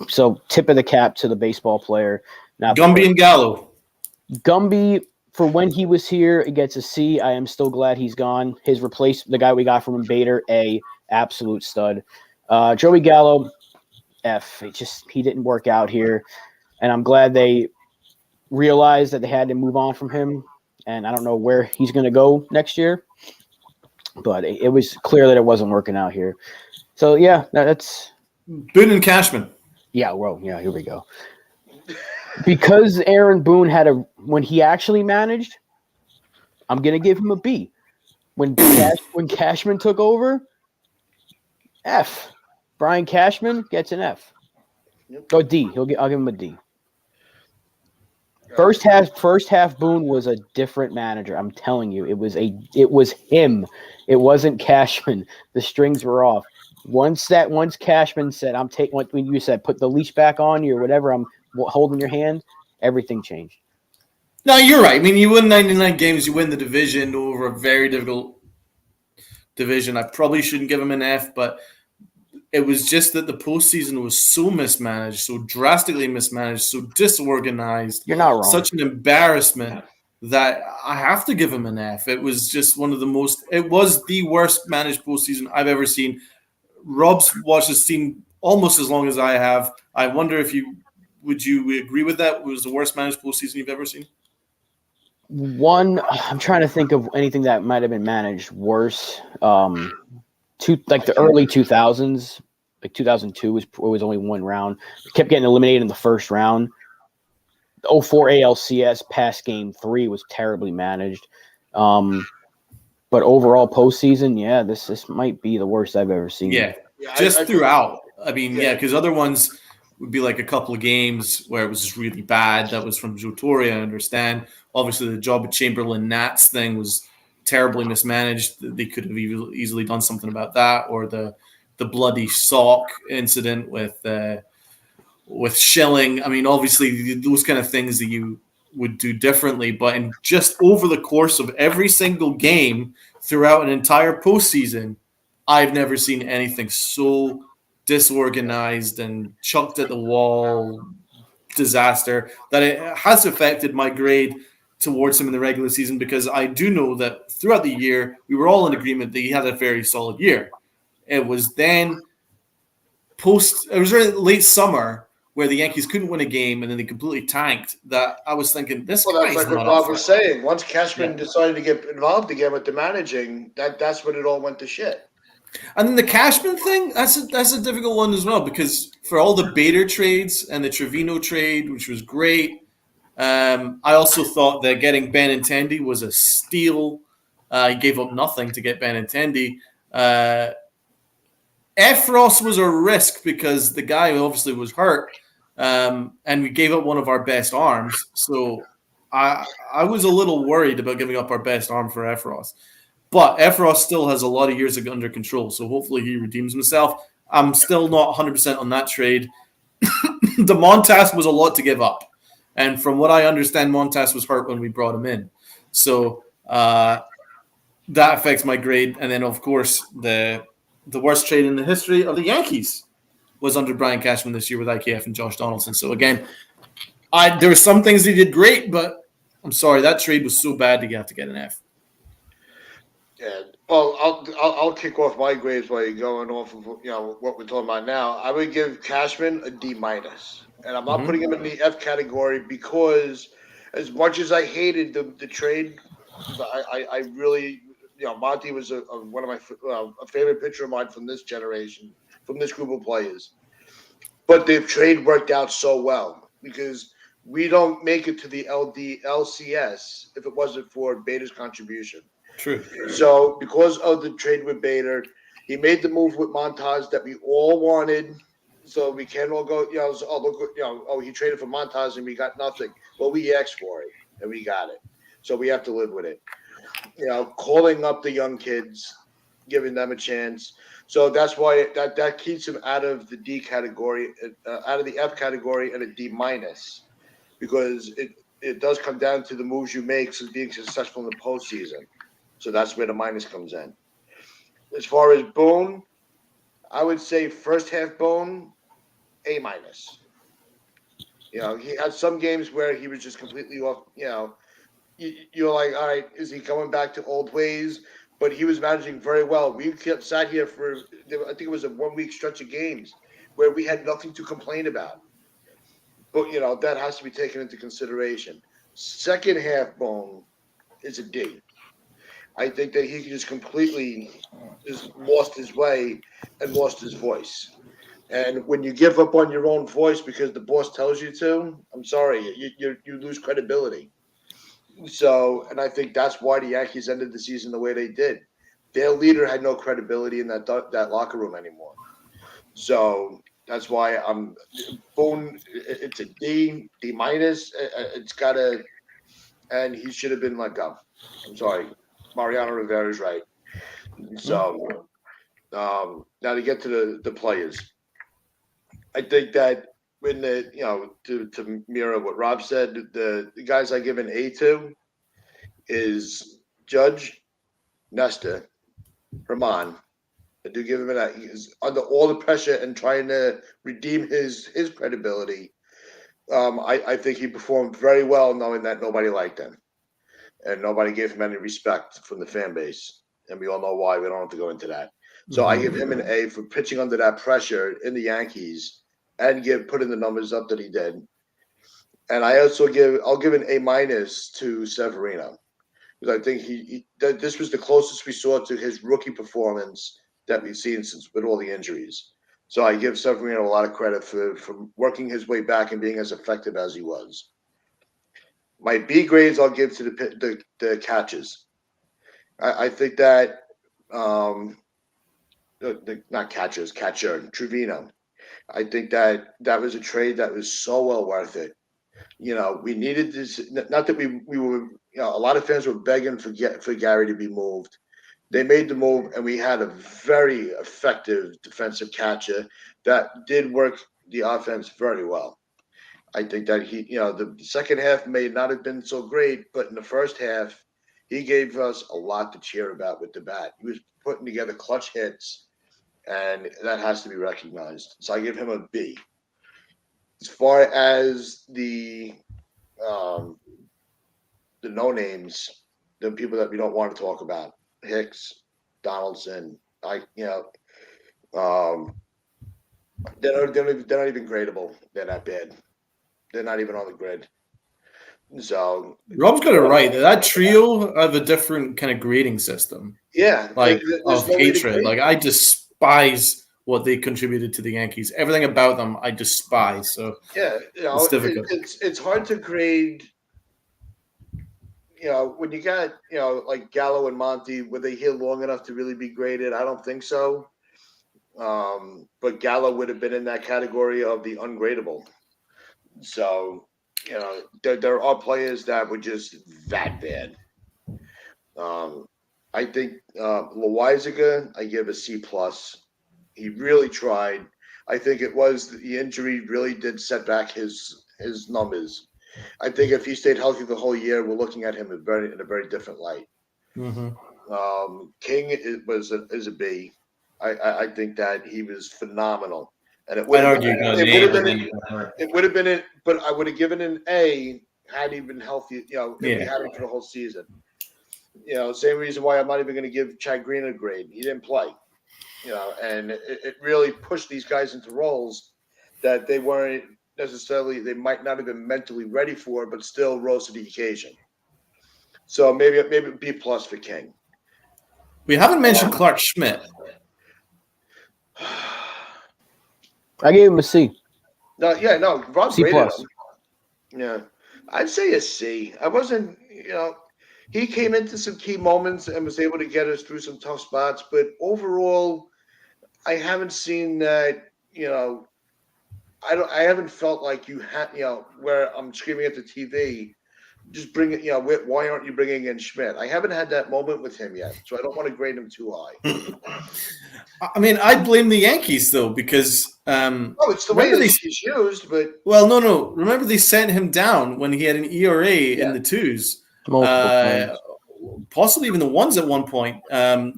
So tip of the cap to the baseball player. Now Gumby and Gallo. Gumby, for when he was here, it gets a C. I am still glad he's gone. His the guy we got from him, Bader, A, absolute stud. Joey Gallo, F. He didn't work out here, and I'm glad they realized that they had to move on from him. And I don't know where he's going to go next year, but it was clear that it wasn't working out here. So yeah, that's Boone and Cashman. yeah. Well, yeah. Here we go. Because Aaron Boone when he actually managed, I'm gonna give him a B. When Cashman took over, F. Brian Cashman gets an F. Yep. Or D. I'll give him a D. First half Boone was a different manager. I'm telling you, it was him. It wasn't Cashman. The strings were off. Once Cashman said, "I'm taking," when you said, "Put the leash back on you" or whatever, I'm holding your hand, everything changed. No, you're right. I mean, you win 99 games, you win the division over a very difficult division. I probably shouldn't give him an F, but it was just that the postseason was so mismanaged, so drastically mismanaged, so disorganized. You're not wrong. Such an embarrassment that I have to give him an F. It was just it was the worst managed postseason I've ever seen. Rob's watched this team almost as long as I have. I wonder if would you agree with that? It was the worst managed postseason you've ever seen? I'm trying to think of anything that might have been managed worse. The early 2000s, like 2002 was only one round. We kept getting eliminated in the first round. The 04 ALCS past game 3 was terribly managed. But overall postseason, yeah, this might be the worst I've ever seen. Yeah, just throughout. I mean, because other ones would be like a couple of games where it was just really bad. That was from Joe Torre, I understand. Obviously, the job at Chamberlain Nats thing was terribly mismanaged. They could have easily done something about that, or the bloody sock incident with Schilling. I mean, obviously, those kind of things that you would do differently, but in just over the course of every single game throughout an entire postseason, I've never seen anything so disorganized and chucked at the wall disaster that it has affected my grade towards him in the regular season, because I do know that throughout the year we were all in agreement that he had a very solid year. It was then it was really late summer where the Yankees couldn't win a game and then they completely tanked, that I was thinking, this Well, guy's that's like not what up Bob for was it. saying. Once Cashman decided to get involved again with the managing, that's when it all went to shit. And then the Cashman thing, that's a difficult one as well, because for all the Bader trades and the Trevino trade, which was great, I also thought that getting Benintendi was a steal. He gave up nothing to get Benintendi. Efros was a risk because the guy obviously was hurt, and we gave up one of our best arms. So I was a little worried about giving up our best arm for Efros. But Efros still has a lot of years under control, so hopefully he redeems himself. I'm still not 100% on that trade. The Montas was a lot to give up. And from what I understand, Montas was hurt when we brought him in. So that affects my grade. And then, of course, the worst trade in the history of the Yankees was under Brian Cashman this year with IKF and Josh Donaldson. So, again, there were some things he did great, but I'm sorry, that trade was so bad that you have to get an F. Yeah. Well, I'll kick off my grades while you're going off of what we're talking about now. I would give Cashman a D minus, and I'm not putting him in the F category because, as much as I hated the trade, I really Monty was one of my a favorite pitcher of mine from this generation, from this group of players. But the trade worked out so well because we don't make it to the LCS if it wasn't for Bader's contribution. True. So because of the trade with Bader, he made the move with Montage that we all wanted. So we can all go, he traded for Montage and we got nothing. Well, we asked for it and we got it. So we have to live with it. Calling up the young kids, giving them a chance. So that's why that keeps him out of the D category, out of the F category and a D minus, because it does come down to the moves you make since being successful in the postseason. So that's where the minus comes in. As far as Boone, I would say first half Boone, A minus. He had some games where he was just completely off. You're like, all right, is he going back to old ways? But he was managing very well. We sat here for, I think it was a 1 week stretch of games where we had nothing to complain about. But, that has to be taken into consideration. Second half Bone is a D. I think that he just completely just lost his way and lost his voice. And when you give up on your own voice because the boss tells you to, I'm sorry, you lose credibility. So, and I think that's why the Yankees ended the season the way they did. Their leader had no credibility in that locker room anymore. So that's why I'm Boone. It's a D minus. It's got a, and he should have been let go. I'm sorry, Mariano Rivera is right. So now to get to the players, I think that when to mirror what Rob said, the guys I give an A to is Judge, Nestor, Herman. I do give him that. He's under all the pressure and trying to redeem his credibility. I think he performed very well, knowing that nobody liked him and nobody gave him any respect from the fan base, and we all know why. We don't have to go into that. So I give him an A for pitching under that pressure in the Yankees and putting the numbers up that he did. And I'll give an A minus to Severino, because I think this was the closest we saw to his rookie performance that we've seen since with all the injuries. So I give Severino a lot of credit for working his way back and being as effective as he was. My B grades I'll give to the catches. I think that not catchers, catcher Trevino. I think that was a trade that was so well worth it. We needed this. Not that we were. A lot of fans were begging for Gary to be moved. They made the move, and we had a very effective defensive catcher that did work the offense very well. I think that the second half may not have been so great, but in the first half, he gave us a lot to cheer about with the bat. He was putting together clutch hits, and that has to be recognized. So I give him a B. As far as the no names, the people that we don't want to talk about, Hicks, Donaldson, they're not even gradable. They're not bad. They're not even on the grid. So Rob's got it right. That trio have a different kind of grading system. Yeah, of hatred. Like I despise what they contributed to the Yankees. Everything about them I despise. So yeah, it's difficult. It's hard to grade. When you got like Gallo and Monty, were they here long enough to really be graded? I don't think so. But Gallo would have been in that category of the ungradable. So, there are players that were just that bad. I think Loizaga, I give a C plus. He really tried. I think it was the injury really did set back his numbers. I think if he stayed healthy the whole year, we're looking at him in a very different light. King is a B. I think that he was phenomenal. And it would have been it, but I would have given an A had he been healthy. If we had him for the whole season. Same reason why I'm not even going to give Chad Green a grade. He didn't play. And it really pushed these guys into roles that they weren't necessarily. They might not have been mentally ready for, but still rose to the occasion. So maybe B plus for King. We haven't mentioned Clark Schmidt. I gave him a C. No, Rob C rated plus. him. Yeah, I'd say a C. I wasn't, he came into some key moments and was able to get us through some tough spots, but overall, I haven't seen that. I haven't felt like you had, where I'm screaming at the TV. Just bring it, why aren't you bringing in Schmidt? I haven't had that moment with him yet, so I don't want to grade him too high. I mean, I blame the Yankees though because Oh, it's the way remember they. he's used, but Well, no. Remember they sent him down when he had an ERA in yeah, the twos, Multiple uh, times. possibly even the ones at one point.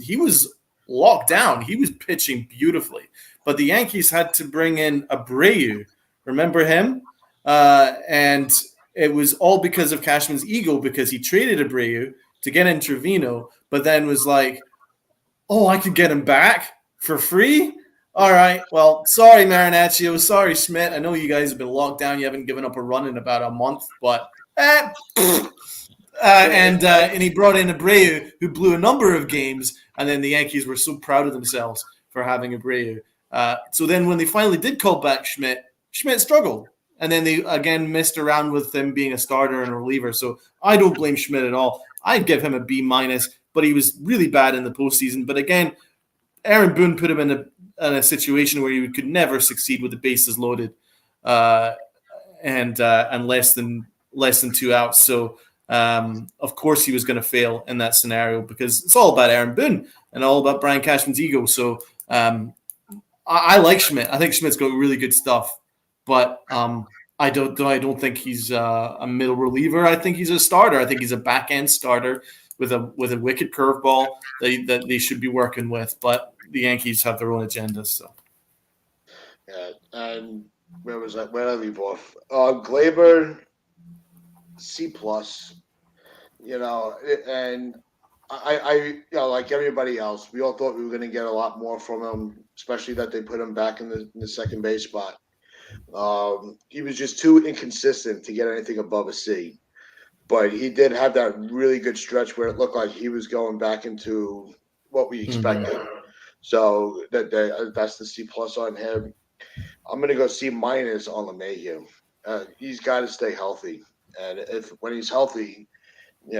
He was locked down. He was pitching beautifully, but the Yankees had to bring in Abreu. Remember him? And it was all because of Cashman's ego because he traded Abreu to get in Trevino, but then was like, "Oh, I could get him back for free." All right. Well, sorry, Marinaccio. Sorry, Schmidt. I know you guys have been locked down. You haven't given up a run in about a month, but and he brought in Abreu, who blew a number of games, and then the Yankees were so proud of themselves for having Abreu. So then when they finally did call back Schmidt, Schmidt struggled, and then they again messed around with him being a starter and a reliever. So I don't blame Schmidt at all. I'd give him a B minus, but he was really bad in the postseason. But again, Aaron Boone put him in a situation where he could never succeed with the bases loaded and less than 2 outs. So of course he was going to fail in that scenario because it's all about Aaron Boone and all about Brian Cashman's ego. So I like Schmidt. I think Schmidt's got really good stuff, but I don't think he's a middle reliever. I think he's a starter. I think he's a back end starter with a wicked curveball that they should be working with. But the Yankees have their own agendas. So yeah. And where was that? Where did I leave off? Glaber, C plus. And like everybody else, we all thought we were going to get a lot more from him, especially that they put him back in the second base spot. He was just too inconsistent to get anything above a C. But he did have that really good stretch where it looked like he was going back into what we expected. So that's the C plus on him. I'm going to go C minus on LeMahieu. He's got to stay healthy, and when he's healthy, he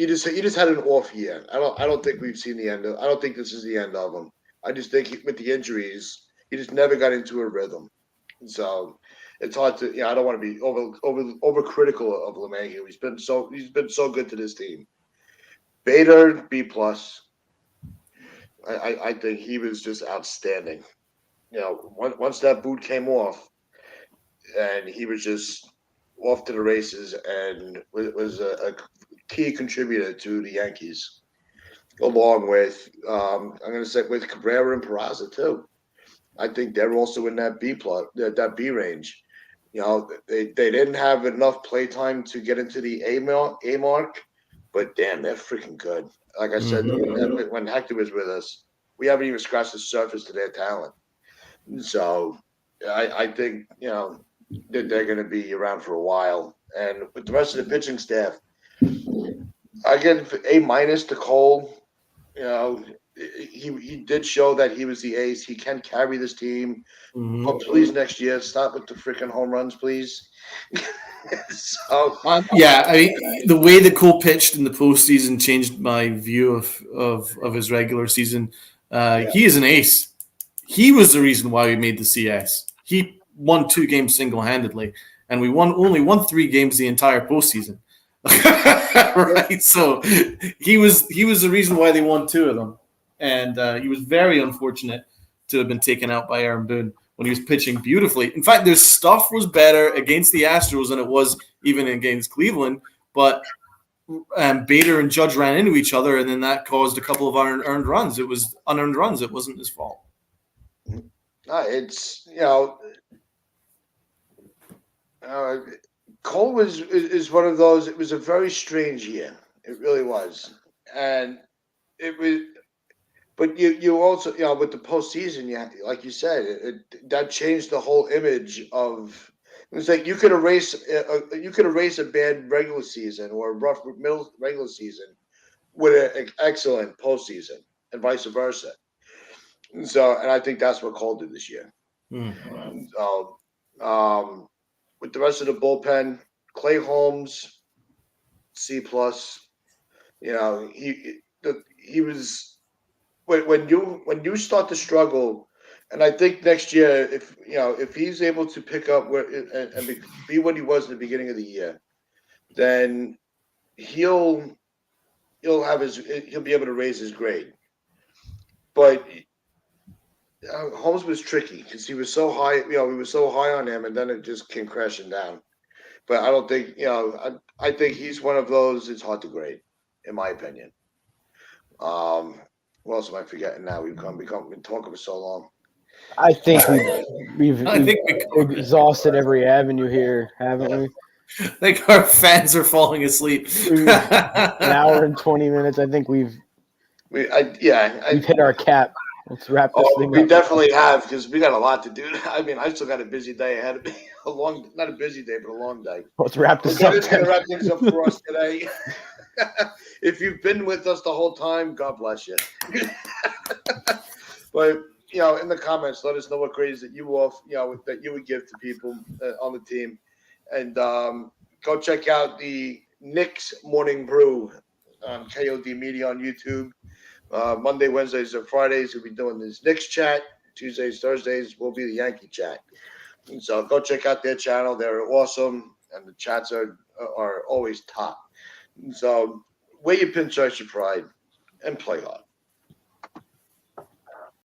just had an off year. I don't think we've seen the end of. I don't think this is the end of him. I just think with the injuries, he just never got into a rhythm. So it's hard to. I don't want to be over critical of LeMahieu. He's been so good to this team. Bader B plus. I think he was just outstanding. Once that boot came off, and he was just off to the races, and was a key contributor to the Yankees, along with I'm going to say with Cabrera and Peraza too. I think they're also in that B plot, that B range. They didn't have enough playtime to get into the A mark, but damn, they're freaking good. Like I said, when Hector was with us, we haven't even scratched the surface to their talent. So I think that they're going to be around for a while. And with the rest of the pitching staff, I give A minus to Cole. He did show that he was the ace. He can carry this team. But please, next year, stop with the freaking home runs, please. Yeah, I mean, the way that Cole pitched in the postseason changed my view of his regular season. He is an ace. He was the reason why we made the CS. He won 2 games single-handedly, and we only won 3 games the entire postseason. Right, so he was the reason why they won 2 of them, and he was very unfortunate to have been taken out by Aaron Boone when he was pitching beautifully. In fact, their stuff was better against the Astros than it was even against Cleveland, but Bader and Judge ran into each other, and then that caused a couple of unearned runs. It was unearned runs. It wasn't his fault. It's Cole is one of those. It was a very strange year. It really was, and it was. But you also with the postseason, like you said, that changed the whole image of. It was like you could erase a bad regular season or a rough middle regular season with an excellent postseason, and vice versa. So, and I think that's what Cole did this year. Hmm. So, with the rest of the bullpen, Clay Holmes, C plus. You know, he was when you start to struggle, and I think next year, if he's able to pick up where and be what he was in the beginning of the year, then he'll he'll be able to raise his grade. But Holmes was tricky because he was so high. We were so high on him, and then it just came crashing down. But I don't think I think he's one of those. It's hard to grade, in my opinion. What else am I forgetting now? We've been talking for so long. I think we've I think we exhausted every avenue here, haven't we? I think our fans are falling asleep. An hour and 20 minutes. I think we've hit our cap. Let's wrap this thing we up. definitely have because we got a lot to do. I mean, I still got a busy day ahead of me. Not a busy day, but a long day. Let's wrap this That up. is going to wrap things up for us today. If you've been with us the whole time, God bless you. But in the comments, let us know what grades that you would give to people on the team, and go check out the Knicks Morning Brew on KOD Media on YouTube. Monday, Wednesdays, and Fridays we'll be doing this Knicks chat. Tuesdays, Thursdays will be the Yankee chat. And so go check out their channel. They're awesome, and the chats are always top. And so wear your pinstripes, your pride, and play hard.